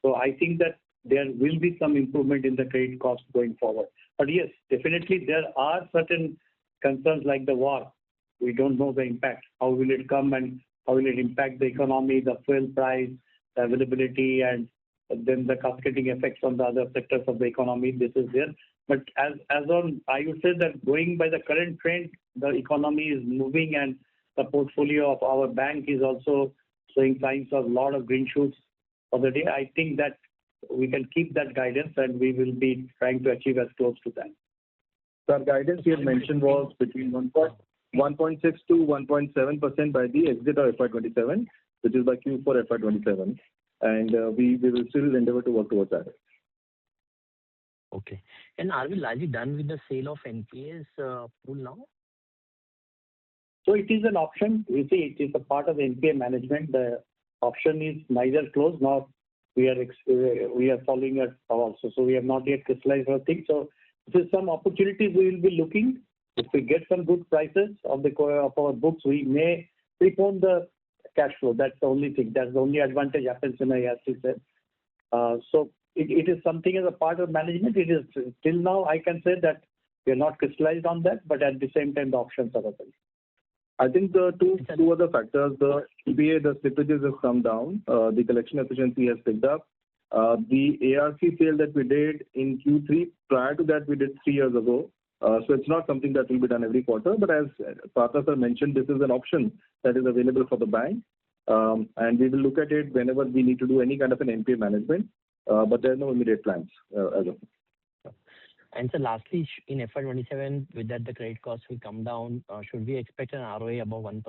[SPEAKER 3] So I think that there will be some improvement in the credit cost going forward. But yes, definitely there are certain concerns like the war. We don't know the impact. How will it come and how will it impact the economy, the fuel price, the availability, and then the cascading effects on the other sectors of the economy. This is there. But as on, I would say that going by the current trend, the economy is moving and the portfolio of our bank is also showing signs of a lot of green shoots for the day. I think that we can keep that guidance and we will be trying to achieve as close to that.
[SPEAKER 4] So our guidance we had mentioned was between 1.6 to 1.7% by the exit of FY27, which is by Q4 FY27. And we will still endeavor to work towards that.
[SPEAKER 11] Okay. And are we largely done with the sale of NPAs pool now?
[SPEAKER 3] So it is an option. You see, it is a part of the NPA management. The option is neither closed nor we are following it also. So we have not yet crystallized our thing. So this is some opportunities we will be looking. If we get some good prices of our books, we may prepone the cash flow. That's the only thing. That's the only advantage happens in a, as you said. So it is something as a part of management. It is till now I can say that we are not crystallized on that, but at the same time the options are available.
[SPEAKER 4] I think the two other factors, the EBA, the slippages have come down, the collection efficiency has picked up. The ARC sale that we did in Q3, prior to that we did 3 years ago. So it's not something that will be done every quarter, but as Partha sir mentioned, this is an option that is available for the bank. And we will look at it whenever we need to do any kind of an NPA management, but there are no immediate plans as of now.
[SPEAKER 11] And so lastly, in FY27, with that the credit costs will come down, should we expect an ROA above 1%?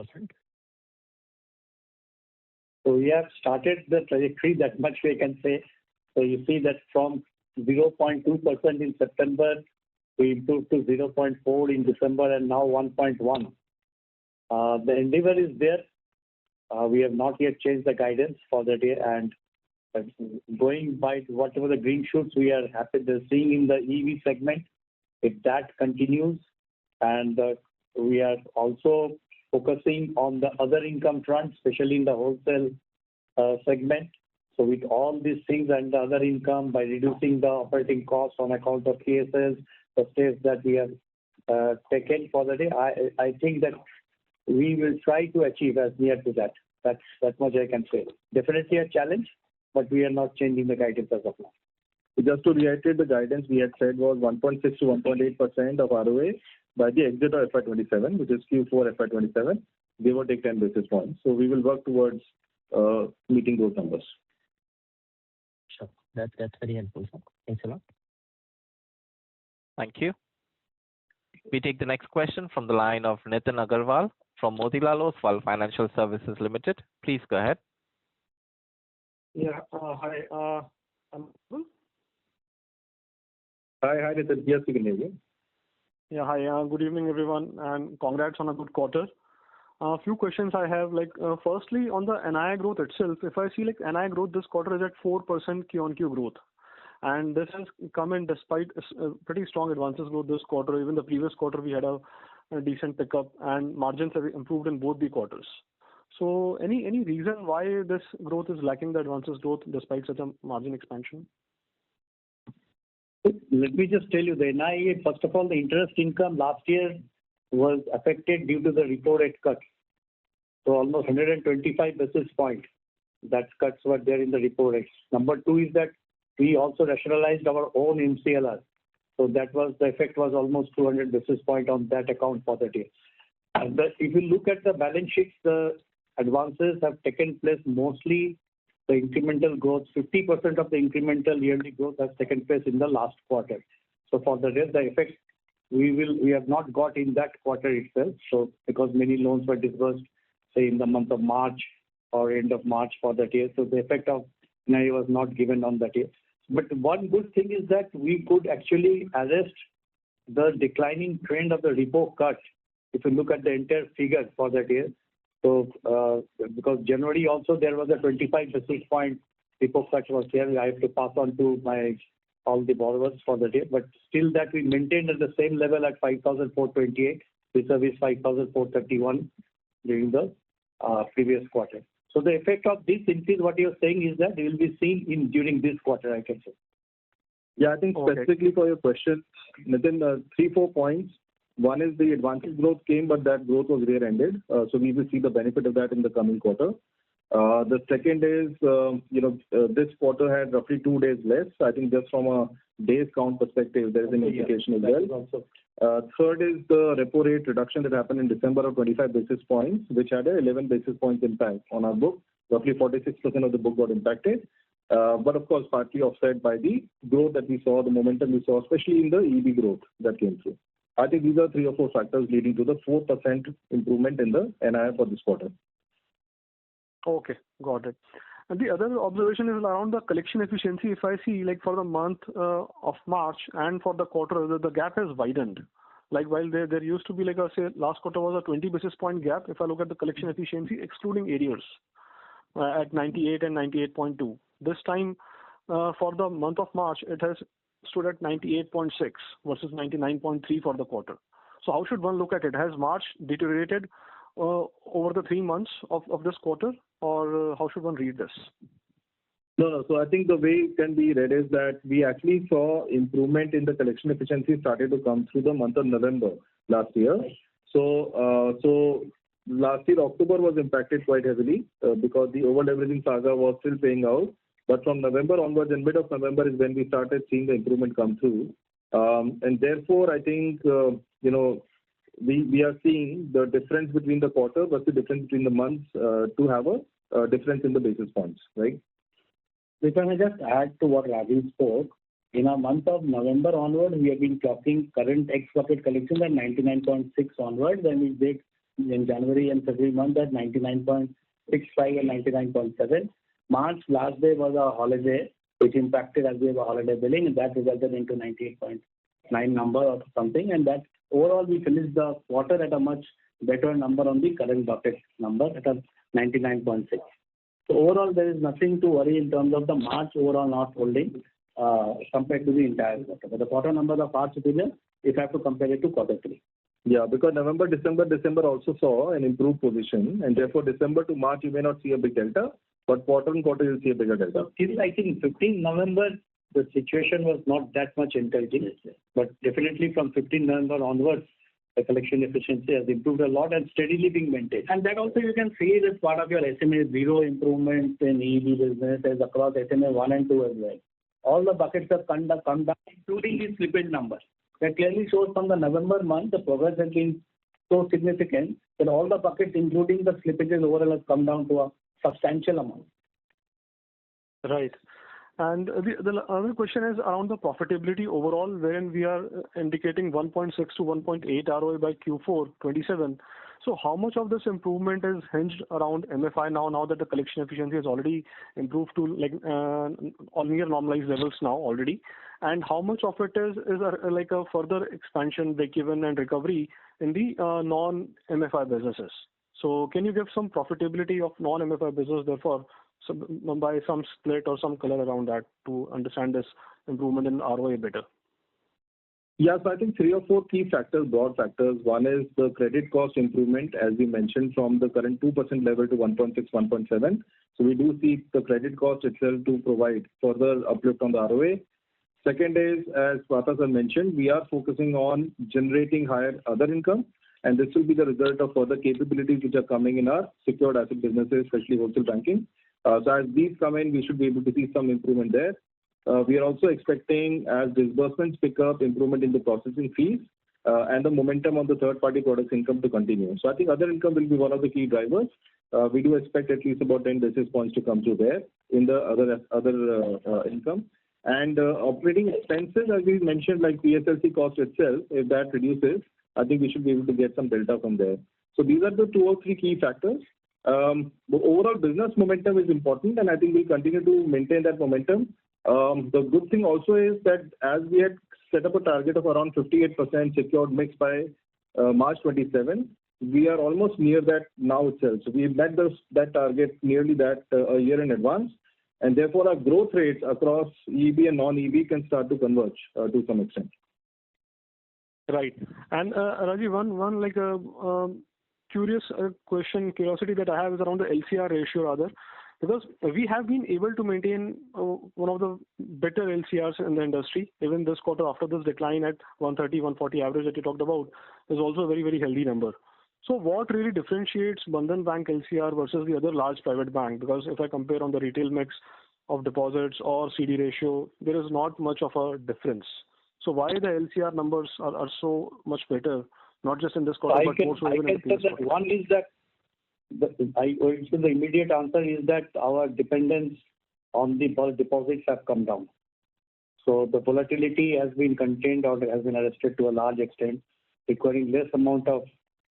[SPEAKER 3] So we have started the trajectory, that much we can say. So you see that from 0.2% in September, we improved to 0.4 in December and now 1.1. The endeavor is there. We have not yet changed the guidance for the day, and going by whatever the green shoots we are happy to seeing in the EV segment, if that continues, and we are also focusing on the other income front, especially in the wholesale segment. So with all these things and the other income, by reducing the operating costs on account of cases, the steps that we have taken for the day, I think that we will try to achieve as near to that. That's much I can say. Definitely a challenge, but we are not changing the guidance as of now.
[SPEAKER 4] Just to reiterate, the guidance we had said was 1.6 to 1.8% of ROA by the exit of FY27, which is Q4 FY27, give or take 10 basis points. So we will work towards meeting those numbers.
[SPEAKER 11] Sure. That's very helpful, sir. Thanks a lot.
[SPEAKER 1] Thank you. We take the next question from the line of Nitin Agarwal from Motilal Oswal Financial Services Limited. Please go ahead.
[SPEAKER 8] Yeah. Hi.
[SPEAKER 4] Hi, Nitin. Yes, we can hear you.
[SPEAKER 8] Yeah. Hi. Good evening, everyone, and congrats on a good quarter. A few questions I have. Firstly, on the NII growth itself, if I see NII growth this quarter is at 4% Q-on-Q growth, and this has come in despite pretty strong advances growth this quarter. Even the previous quarter, we had a decent pickup, and margins have improved in both the quarters. So, any reason why this growth is lacking the advances growth despite such a margin expansion?
[SPEAKER 3] Let me just tell you, the NII, first of all, the interest income last year was affected due to the repo rate cut. So almost 125 basis points that cuts were there in the repo rates. Number two is that we also rationalized our own MCLR. So that was the effect was almost 200 basis points on that account for that year. But if you look at the balance sheets, the advances have taken place mostly the incremental growth. 50% of the incremental yearly growth has taken place in the last quarter. So for the rest, the effect we have not got in that quarter itself. So because many loans were disbursed, say in the month of March or end of March for that year, so the effect of NII was not given on that year. But one good thing is that we could actually arrest the declining trend of the repo cut if you look at the entire figure for that year. So because January also there was a 25 basis point repo cut was there. I have to pass on to all the borrowers for the day, but still that we maintained at the same level at 5,428 vis-a-vis 5,431 during the previous quarter. So the effect of this increase, what you're saying is that it will be seen during this quarter, I can say.
[SPEAKER 4] Yeah, I think specifically for your question, Nitin, 3-4 points. One is the advances growth came, but that growth was rear-ended. So we will see the benefit of that in the coming quarter. The second is, this quarter had roughly 2 days less. I think just from a days count perspective, there is an implication as well. Third is the repo rate reduction that happened in December of 25 basis points, which had a 11 basis points impact on our book. Roughly 46% of the book got impacted. But of course, partly offset by the growth that we saw, the momentum we saw, especially in the EB growth that came through. I think these are 3 or 4 factors leading to the 4% improvement in the NII for this quarter.
[SPEAKER 8] Okay, got it. And the other observation is around the collection efficiency. If I see for the month of March and for the quarter, the gap has widened. While there used to be say last quarter was a 20 basis point gap. If I look at the collection efficiency excluding arrears at 98 and 98.2. This time for the month of March, it has stood at 98.6 versus 99.3 for the quarter. So how should one look at it? Has March deteriorated over the 3 months of this quarter, or how should one read this?
[SPEAKER 4] No. So I think the way it can be read is that we actually saw improvement in the collection efficiency started to come through the month of November last year. So last year, October was impacted quite heavily because the over-leveraging saga was still playing out. But from November onwards, and mid of November is when we started seeing the improvement come through. And therefore, I think, we are seeing the difference between the quarter versus the difference between the months to have a difference in the basis points, right?
[SPEAKER 7] If I may just add to what Rajiv spoke, in our month of November onward, we have been clocking current ex-bucket collections at 99.6 onwards, and we did in January and February month at 99.65 and 99.7. March last day was a holiday, which impacted as we have a holiday billing, and that resulted into 98.9 number or something, and that overall we finished the quarter at a much better number on the current bucket number at a 99.6. So overall, there is nothing to worry in terms of the March overall not holding compared to the entire quarter. But the quarter numbers are far superior if I have to compare it to quarter 3.
[SPEAKER 4] Yeah, because November, December also saw an improved position, and therefore December to March you may not see a big delta, but quarter on quarter you'll see a bigger delta.
[SPEAKER 3] Still, I think 15 November, the situation was not that much encouraging, but definitely from 15 November onwards, the collection efficiency has improved a lot and steadily being maintained.
[SPEAKER 7] And that also you can see it as part of your SMA 0 improvement in EB business as across SMA 1 and 2 as well. all the buckets have come down, including the slippage number. That clearly shows from the November month, the progress has been so significant that all the buckets, including the slippages overall, have come down to a substantial amount.
[SPEAKER 8] Right. And the other question is around the profitability overall, wherein we are indicating 1.6 to 1.8 ROA by Q4 27. So how much of this improvement is hinged around MFI now that the collection efficiency has already improved to on near normalized levels now already? And how much of it is like a further expansion, break-even and recovery in the non-MFI businesses? So can you give some profitability of non-MFI business, therefore, by some split or some color around that to understand this improvement in ROA better?
[SPEAKER 4] Yeah, so I think 3 or 4 key factors, broad factors. One is the credit cost improvement, as we mentioned, from the current 2% level to 1.6, 1.7. So we do see the credit cost itself to provide further uplift on the ROA. Second is, as Partha sir mentioned, we are focusing on generating higher other income, and this will be the result of further capabilities which are coming in our secured asset businesses, especially wholesale banking. So as these come in, we should be able to see some improvement there. We are also expecting, as disbursements pick up, improvement in the processing fees and the momentum on the third-party products income to continue. So I think other income will be one of the key drivers. We do expect at least about 10 basis points to come through there in the other income. And operating expenses, as we mentioned, like PSLC cost itself, if that reduces, I think we should be able to get some delta from there. So these are the 2 or 3 key factors. The overall business momentum is important, and I think we'll continue to maintain that momentum. The good thing also is that as we had set up a target of around 58% secured mix by March 27, we are almost near that now itself. So we've met that target nearly that a year in advance, and therefore our growth rates across EB and non-EB can start to converge to some extent.
[SPEAKER 8] Right. And Rajiv, one like a curiosity that I have is around the LCR ratio rather, because we have been able to maintain one of the better LCRs in the industry. Even this quarter, after this decline at 130, 140 average that you talked about, is also a very, very healthy number. So what really differentiates Bandhan Bank LCR versus the other large private bank? Because if I compare on the retail mix of deposits or CD ratio, there is not much of a difference. So why the LCR numbers are so much better, not just in this quarter, but also even in the previous quarter?
[SPEAKER 3] One is that the immediate answer is that our dependence on the bulk deposits have come down. So the volatility has been contained or has been arrested to a large extent, requiring less amount of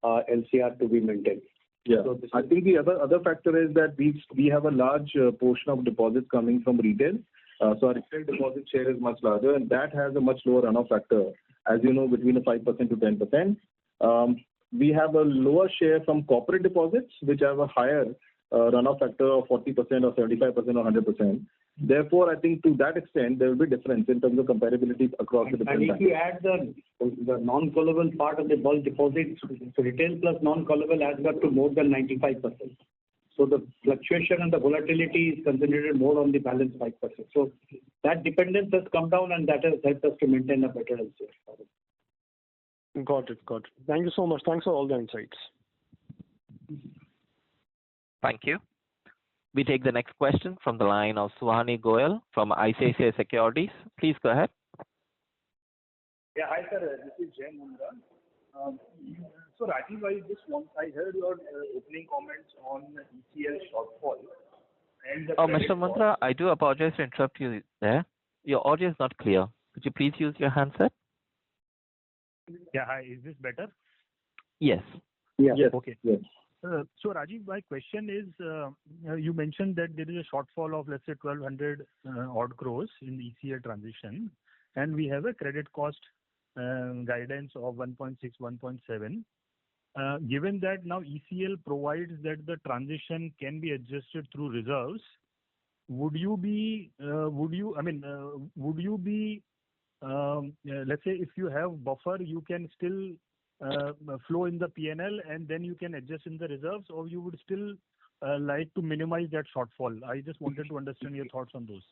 [SPEAKER 3] LCR to be maintained.
[SPEAKER 4] Yeah, so I think the other factor is that we have a large portion of deposits coming from retail. So our retail deposit share is much larger, and that has a much lower runoff factor, as you know, between 5% to 10%. We have a lower share from corporate deposits, which have a higher runoff factor of 40% or 75% or 100%. Therefore, I think to that extent, there will be difference in terms of comparability across the different banks.
[SPEAKER 3] And if you add the non-callable part of the bulk deposits, so retail plus non-callable adds up to more than 95%. So the fluctuation and the volatility is concentrated more on the balance 5%. So that dependence has come down, and that has helped us to maintain a better LCR.
[SPEAKER 8] Got it. Thank you so much. Thanks for all the insights.
[SPEAKER 1] Thank you. We take the next question from the line of Suhani Goyal from ICICI Securities. Please go ahead.
[SPEAKER 12] Yeah, hi sir. This is Jay Mundra. So Rajiv, I heard your opening comments on ECL shortfall. And
[SPEAKER 1] Mr. Mundra, I do apologize to interrupt you there. Your audio is not clear. Could you please use your handset?
[SPEAKER 12] Yeah, hi. Is this better?
[SPEAKER 1] Yes.
[SPEAKER 4] Yeah. Yes.
[SPEAKER 12] Okay.
[SPEAKER 4] Yes.
[SPEAKER 12] So Rajiv, my question is, you mentioned that there is a shortfall of, let's say, 1,200 odd crores in the ECL transition, and we have a credit cost guidance of 1.6, 1.7. Given that now ECL provides that the transition can be adjusted through reserves, would you be, let's say, if you have buffer, you can still flow in the PNL and then you can adjust in the reserves, or you would still like to minimize that shortfall? I just wanted to understand your thoughts on those.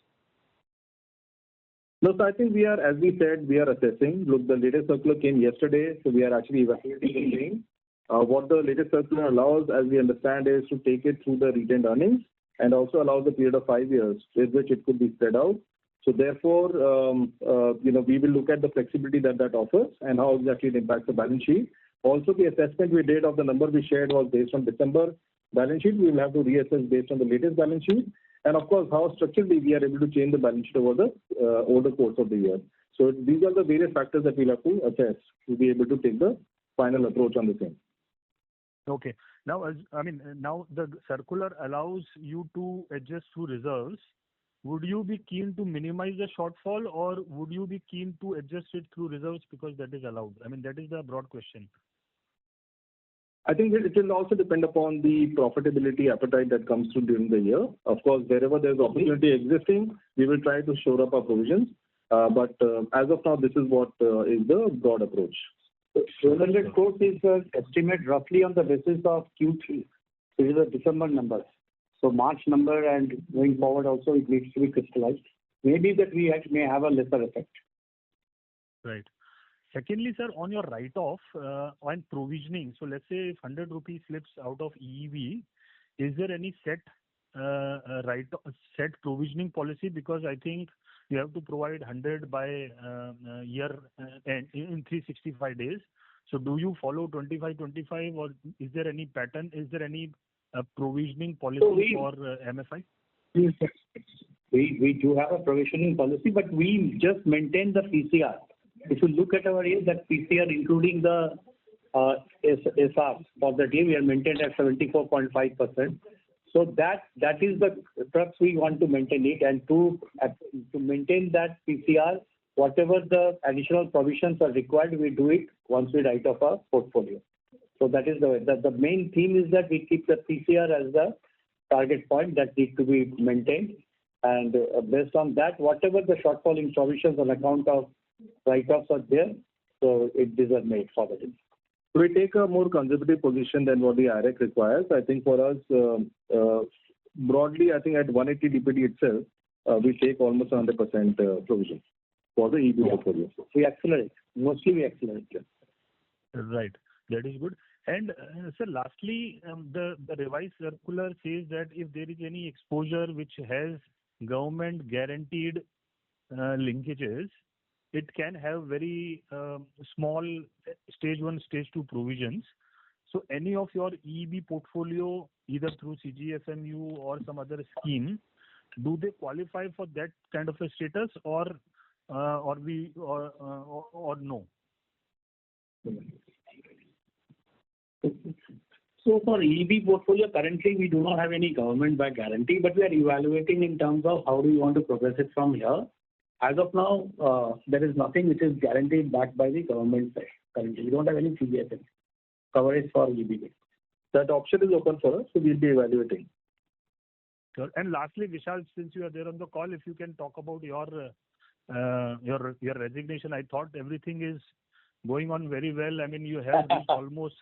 [SPEAKER 4] No, so I think we are, as we said, we are assessing. Look, the latest circular came yesterday, so we are actually evaluating the same. What the latest circular allows, as we understand, is to take it through the retained earnings and also allows a period of 5 years with which it could be spread out. So therefore, we will look at the flexibility that offers and how exactly it impacts the balance sheet. Also, the assessment we did of the number we shared was based on December balance sheet. We will have to reassess based on the latest balance sheet. And of course, how structurally we are able to change the balance sheet over the course of the year. So these are the various factors that we'll have to assess to be able to take the final approach on the same.
[SPEAKER 12] Okay. Now, now the circular allows you to adjust through reserves. Would you be keen to minimize the shortfall, or would you be keen to adjust it through reserves because that is allowed? That is the broad question.
[SPEAKER 4] I think it will also depend upon the profitability appetite that comes through during the year. Of course, wherever there's opportunity existing, we will try to shore up our provisions. But as of now, this is what is the broad approach.
[SPEAKER 3] 1,200 crores is an estimate roughly on the basis of Q3. This is a December number. So March number and going forward also it needs to be crystallized. Maybe that we may have a lesser effect.
[SPEAKER 12] Right. Secondly, sir, on your write-off on provisioning, so let's say if 100 rupees slips out of EEB, is there any set provisioning policy? Because I think you have to provide 100 by year and in 365 days. So do you follow 25, or is there any pattern? Is there any provisioning policy for MFI?
[SPEAKER 3] We do have a provisioning policy, but we just maintain the PCR. If you look at our year, that PCR including the SR for the day, we are maintained at 74.5%. So that is the crux we want to maintain it, and to maintain that PCR, whatever the additional provisions are required, we do it once we write off our portfolio. So that is the main theme is that we keep the PCR as the target point that needs to be maintained, and based on that, whatever the shortfall in provisions on account of write-offs are there, so these are made for the day.
[SPEAKER 4] We take a more conservative position than what the IRAC requires. I think for us, broadly, I think at 180 DPD itself, we take almost 100% provision for the EB portfolio.
[SPEAKER 3] We accelerate. Mostly we accelerate.
[SPEAKER 12] Right. That is good. And sir, lastly, the revised circular says that if there is any exposure which has government guaranteed linkages, it can have very small stage 1, stage 2 provisions. So any of your EEB portfolio, either through CGFMU or some other scheme, do they qualify for that kind of a status, or no?
[SPEAKER 3] So for EEB portfolio, currently we do not have any government back guarantee, but we are evaluating in terms of how do we want to progress it from here. As of now, there is nothing which is guaranteed backed by the government side. Currently, we don't have any CGFM coverage for EEB.
[SPEAKER 4] That option is open for us, so we'll be evaluating.
[SPEAKER 12] Sure. And lastly, Vishal, since you are there on the call, if you can talk about your resignation. I thought everything is going on very well. You have reached almost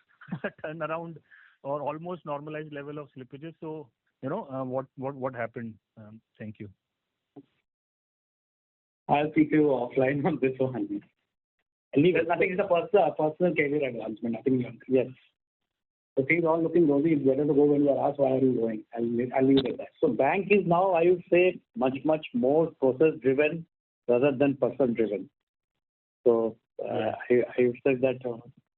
[SPEAKER 12] turnaround or almost normalized level of slippages. So, what happened? Thank you.
[SPEAKER 3] I'll speak to you offline on this one. Nothing is a personal career advancement. Yes. The things are all looking rosy. It's better to go when you are asked, why are you going? I'll leave it at that. So bank is now, I would say, much more process driven rather than person driven. So I would say that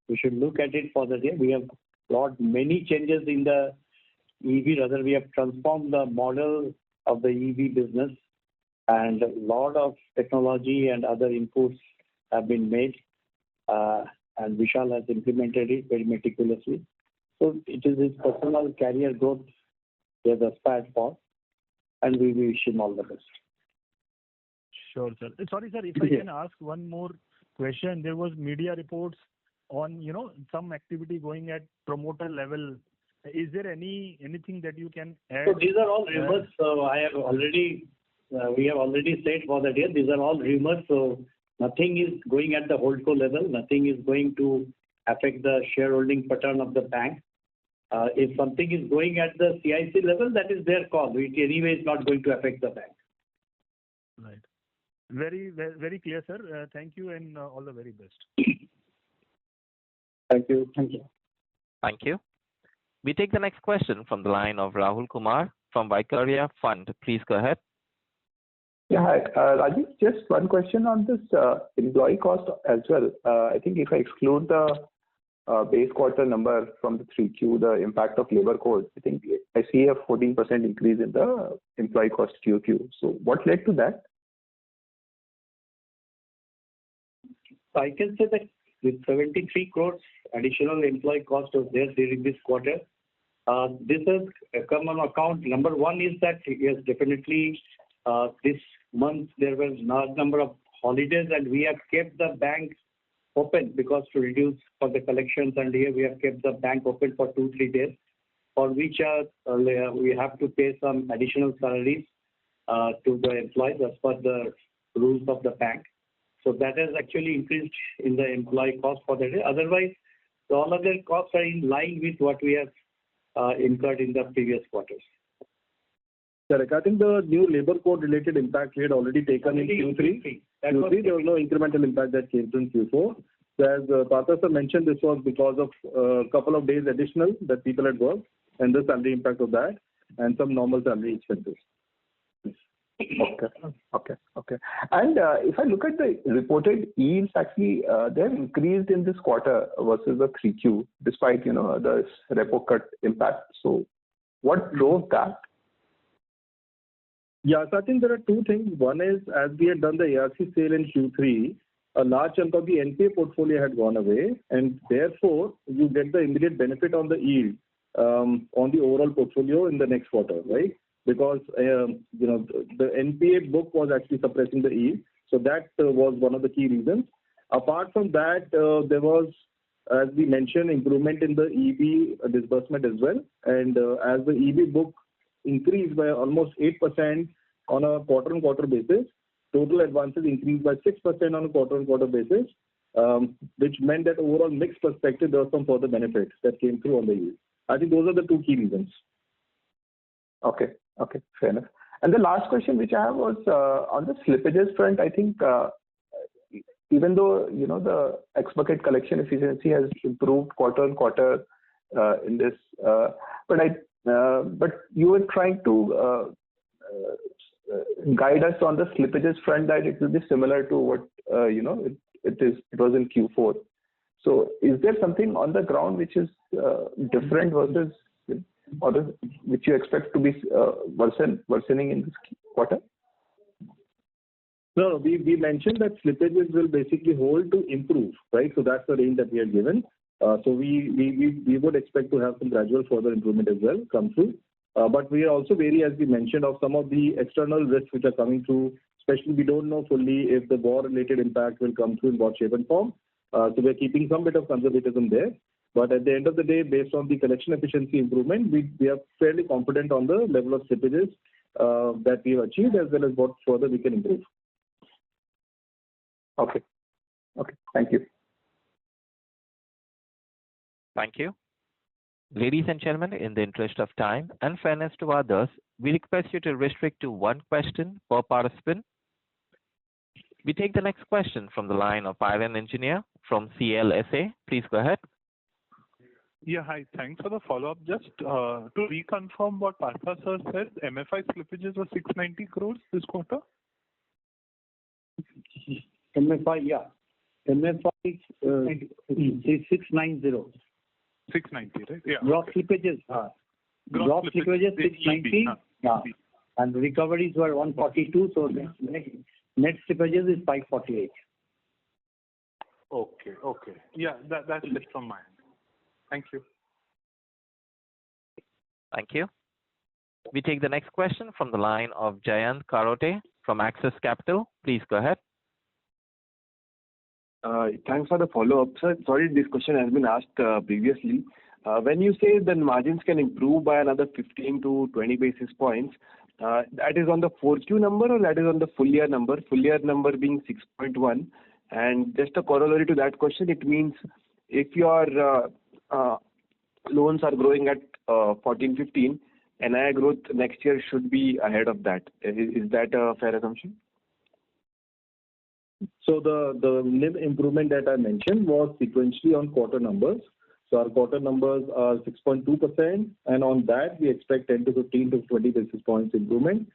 [SPEAKER 3] we should look at it for the day. We have brought many changes in the EV. Rather, we have transformed the model of the EV business, and a lot of technology and other inputs have been made, and Vishal has implemented it very meticulously. So it is his personal career growth he has aspired for, and we wish him all the best.
[SPEAKER 12] Sure, sir. Sorry, sir, if I can ask one more question. There was media reports on, some activity going at promoter level. Is there anything that you can add?
[SPEAKER 3] So these are all rumors. So we have already said for the day, these are all rumors. So nothing is going at the holdco level. Nothing is going to affect the shareholding pattern of the bank. If something is going at the CIC level, that is their call. It anyway is not going to affect the bank.
[SPEAKER 12] Right. Very, very clear, sir. Thank you, and all the very best.
[SPEAKER 4] Thank you.
[SPEAKER 1] Thank you. We take the next question from the line of Rahul Kumar from Vaikarya Fund. Please go ahead.
[SPEAKER 13] Yeah, hi. Rajeev, just one question on this employee cost as well. I think if I exclude the base quarter number from the 3Q, the impact of labor code, I think I see a 14% increase in the employee cost QQ. So what led to that?
[SPEAKER 3] I can say that with 73 crores additional employee cost was there during this quarter. This has come on account. Number one is that, yes, definitely this month there was large number of holidays and we have kept the bank open because to reduce for the collections, and here we have kept the bank open for 2-3 days, for which we have to pay some additional salaries to the employees as per the rules of the bank. So that has actually increased in the employee cost for the day. Otherwise, all other costs are in line with what we have incurred in the previous quarters.
[SPEAKER 4] Correct. I think the new labor code related impact we had already taken in Q3. There was no incremental impact that came through in Q4. So as Partha sir mentioned, this was because of a couple of days additional that people had worked and the salary impact of that and some normal salary expenses.
[SPEAKER 13] Okay. And if I look at the reported yields, actually they have increased in this quarter versus the 3Q, despite the repo cut impact. So what drove that?
[SPEAKER 4] Yeah, so I think there are two things. One is, as we had done the ARC sale in Q3, a large chunk of the NPA portfolio had gone away, and therefore you get the immediate benefit on the yield on the overall portfolio in the next quarter, right? Because the NPA book was actually suppressing the yield, so that was one of the key reasons. Apart from that, there was, as we mentioned, improvement in the EB disbursement as well, and as the EB book increased by almost 8% on a quarter-on-quarter basis, total advances increased by 6% on a quarter-on-quarter basis, which meant that overall mix perspective there was some further benefits that came through on the yield. I think those are the two key reasons.
[SPEAKER 13] Okay, fair enough. And the last question which I have was on the slippages front. I think even though the ex-bucket collection efficiency has improved quarter on quarter in this, but you were trying to guide us on the slippages front that it will be similar to what it was in Q4. So is there something on the ground which is different versus or which you expect to be worsening in this quarter?
[SPEAKER 4] No, we mentioned that slippages will basically hold to improve, right? So that's the range that we have given. So we would expect to have some gradual further improvement as well come through. But we are also wary, as we mentioned, of some of the external risks which are coming through. Especially, we don't know fully if the war-related impact will come through in what shape and form. So we're keeping some bit of conservatism there. But at the end of the day, based on the collection efficiency improvement, we are fairly confident on the level of slippages that we have achieved as well as what further we can improve.
[SPEAKER 13] Okay. Thank you.
[SPEAKER 1] Thank you. Ladies and gentlemen, in the interest of time and fairness to others, we request you to restrict to one question per participant. We take the next question from the line of Iron Engineer from CLSA. Please go ahead.
[SPEAKER 5] Yeah, hi. Thanks for the follow-up. Just to reconfirm what Partha sir said, MFI slippages were 690 crores this quarter?
[SPEAKER 3] MFI, yeah. MFI is 690.
[SPEAKER 5] 690, right? Yeah.
[SPEAKER 3] Gross slippages. Gross slippages 690. Yeah. And recoveries were 142, so net slippages is 548.
[SPEAKER 5] Okay. Yeah, that's it from my end. Thank you.
[SPEAKER 1] Thank you. We take the next question from the line of Jayant Karote from Axis Capital. Please go ahead.
[SPEAKER 9] Thanks for the follow-up, sir. Sorry, this question has been asked previously. When you say the margins can improve by another 15 to 20 basis points, that is on the 4Q number or that is on the full year number? Full year number being 6.1. And just a corollary to that question, it means if your loans are growing at 14-15, NII growth next year should be ahead of that. Is that a fair assumption?
[SPEAKER 4] So the NIM improvement that I mentioned was sequentially on quarter numbers. So our quarter numbers are 6.2%, and on that we expect 10 to 15 to 20 basis points improvement.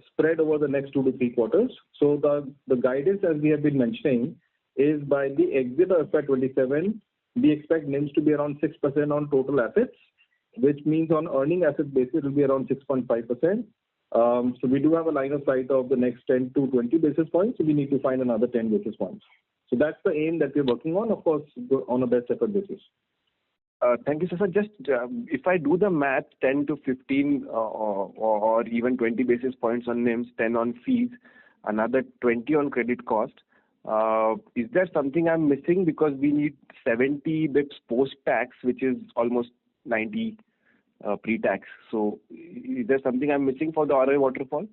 [SPEAKER 4] spread over the next 2 to 3 quarters. So the guidance, as we have been mentioning, is by the exit of FY27, we expect NIMs to be around 6% on total assets, which means on earning asset basis, it will be around 6.5%. So we do have a line of sight of the next 10 to 20 basis points. So we need to find another 10 basis points. So that's the aim that we're working on, of course, on a best effort basis.
[SPEAKER 9] Thank you, sir. Just if I do the math, 10 to 15 or even 20 basis points on NIMs, 10 on fees, another 20 on credit cost. Is there something I'm missing? Because we need 70 bips post-tax, which is almost 90 pre-tax. So is there something I'm missing for the ROA waterfall?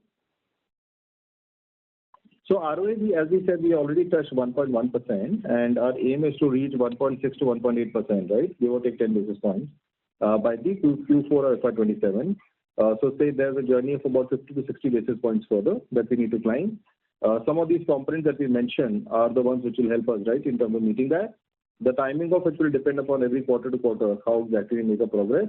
[SPEAKER 4] So ROA, as we said, we already touched 1.1%, and our aim is to reach 1.6 to 1.8%, right? Give or take 10 basis points by the Q4 of FY27. So say there's a journey of about 50 to 60 basis points further that we need to climb. Some of these components that we mentioned are the ones which will help us, right, in terms of meeting that. The timing of it will depend upon every quarter to quarter how exactly we make a progress.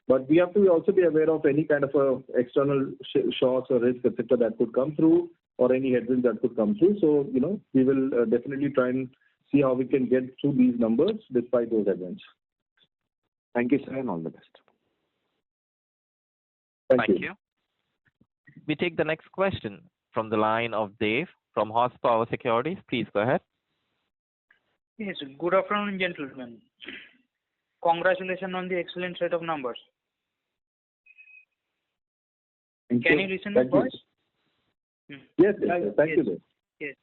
[SPEAKER 4] But we have to also be aware of any kind of external shocks or risks, etc., that could come through, or any headwinds that could come through. So, we will definitely try and see how we can get through these numbers despite those headwinds.
[SPEAKER 9] Thank you, sir, and all the best.
[SPEAKER 4] Thank you.
[SPEAKER 1] We take the next question from the line of Dave from Horsepower Securities. Please go ahead.
[SPEAKER 14] Yes, good afternoon, gentlemen. Congratulations on the excellent set of numbers. Can you listen to my voice?
[SPEAKER 4] Yes, thank you, Dave.
[SPEAKER 14] Yes.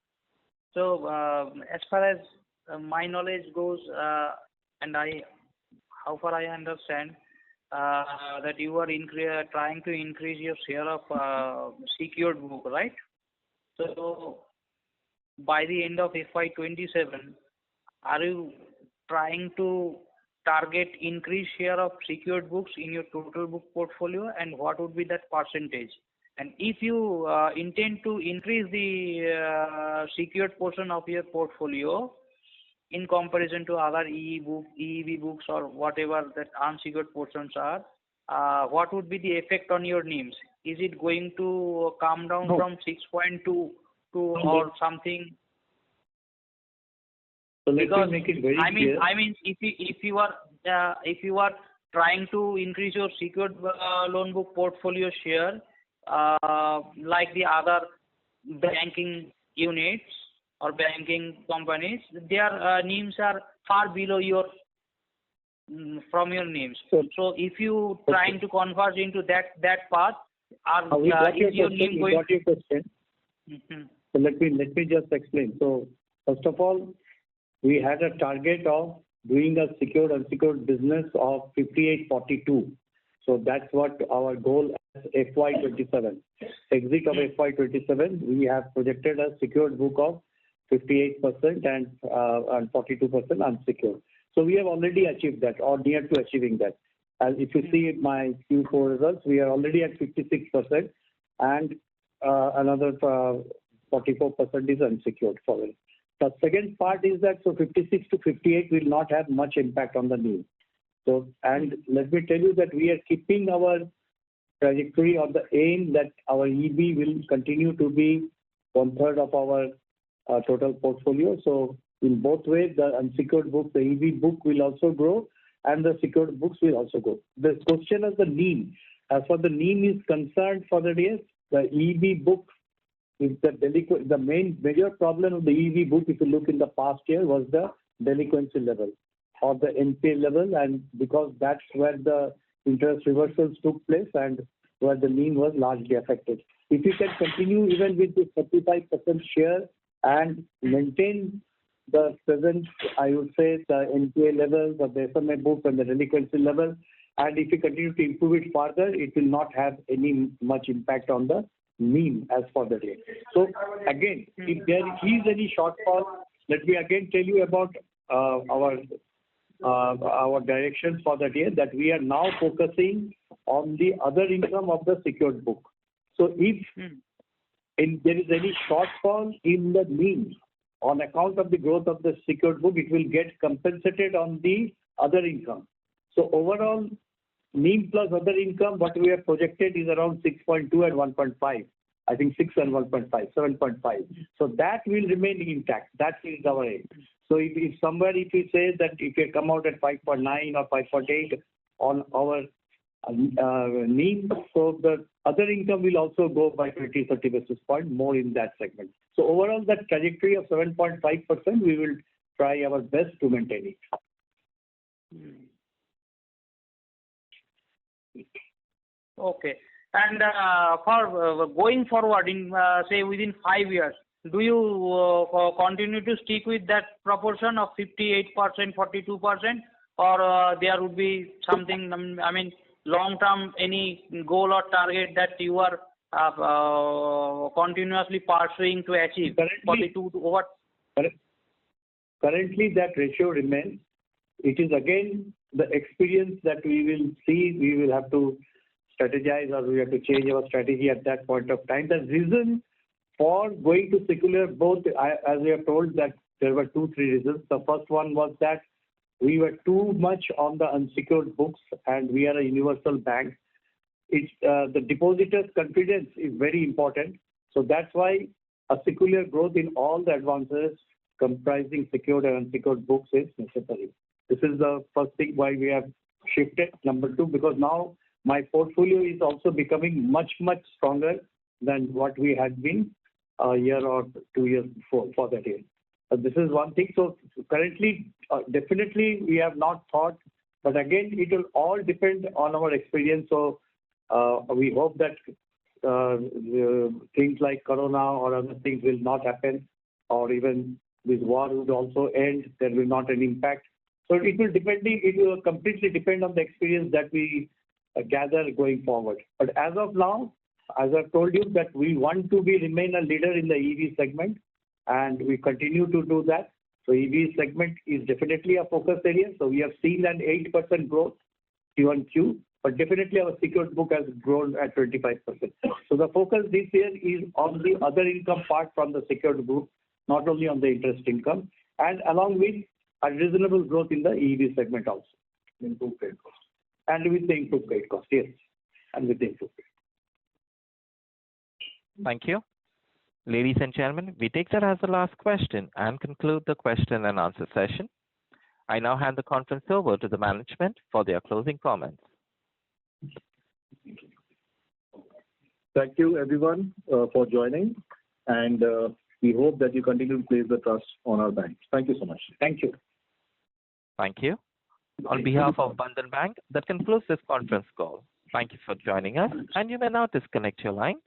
[SPEAKER 14] So, as far as my knowledge goes, and how far I understand, that you are trying to increase your share of secured book, right? So, by the end of FY27, are you trying to target increased share of secured books in your total book portfolio, and what would be that percentage? And if you intend to increase the secured portion of your portfolio in comparison to other EEB books or whatever that unsecured portions are, what would be the effect on your NIMs? Is it going to come down from 6.2 to or something?
[SPEAKER 3] So let me make it very clear.
[SPEAKER 14] I mean, if you are trying to increase your secured loan book portfolio share, like the other banking units or banking companies, their NIMs are far below from your NIMs. So if you trying to converge into that path, is your NIM going?
[SPEAKER 3] Got your question. So let me just explain. So first of all, we had a target of doing a secured unsecured business of 58-42. So that's what our goal is FY27. Exit of FY27, we have projected a secured book of 58% and 42% unsecured. So we have already achieved that or near to achieving that. As if you see my Q4 results, we are already at 56% and another 44% is unsecured for it. The second part is that 56 to 58 will not have much impact on the NIM. So, and let me tell you that we are keeping our trajectory on the aim that our EB will continue to be 1/3 of our total portfolio. So in both ways, the unsecured book, the EB book will also grow and the secured books will also grow. The question of the NIM, as for the NIM is concerned for the days, the EB book is the major problem of the EB book, if you look in the past year, was the delinquency level or the NPA level, and because that's where the interest reversals took place and where the NIM was largely affected. If you can continue even with the 35% share and maintain the present, I would say, the NPA levels of the SMA book and the delinquency level, and if you continue to improve it further, it will not have any much impact on the NIM as for the day. So again, if there is any shortfall, let me again tell you about our directions for the day, that we are now focusing on the other income of the secured book. So if there is any shortfall in the NIM on account of the growth of the secured book, it will get compensated on the other income. So overall, NIM plus other income, what we have projected is around 6.2 and 1.5. I think 6 and 1.5, 7.5. So that will remain intact. That is our aim. So if somewhere, if you say that if you come out at 5.9 or 5.8 on our NIM, so the other income will also go by 20, 30 basis point more in that segment. So overall, that trajectory of 7.5%, we will try our best to maintain it.
[SPEAKER 14] Okay. And for going forward in say within 5 years, do you continue to stick with that proportion of 58%, 42%, or there would be something, I mean, long term, any goal or target that you are continuously pursuing to achieve?
[SPEAKER 3] Currently, that ratio remains. It is again the experience that we will see. We will have to strategize, or we have to change our strategy at that point of time. The reason for going to secular, both, as we have told, that there were 2-3 reasons. The first one was that we were too much on the unsecured books, and we are a universal bank. It's the depositors' confidence is very important. So that's why a secular growth in all the advances comprising secured and unsecured books is necessary. This is the first thing why we have shifted. Number two, because now my portfolio is also becoming much, much stronger than what we had been a year or 2 years before for that year. This is one thing. So currently, definitely we have not thought, but again, it will all depend on our experience. So we hope that things like Corona or other things will not happen, or even this war would also end. There will not an impact. So it will completely depend on the experience that we gather going forward. But as of now, as I've told you, that we want to remain a leader in the EV segment, and we continue to do that. So EV segment is definitely a focus area. So we have seen an 8% growth Q1Q, but definitely our secured book has grown at 25%. So the focus this year is on the other income part from the secured book, not only on the interest income, and along with a reasonable growth in the EV segment also. Improved credit cost. And with the improved credit cost, yes. And with the improved credit.
[SPEAKER 1] Thank you. Ladies and gentlemen, we take that as the last question and conclude the question and answer session. I now hand the conference over to the management for their closing comments.
[SPEAKER 4] Thank you, everyone, for joining, and we hope that you continue to place the trust on our bank. Thank you so much.
[SPEAKER 3] Thank you.
[SPEAKER 1] Thank you. On behalf of Bandhan Bank, that concludes this conference call. Thank you for joining us, and you may now disconnect your lines.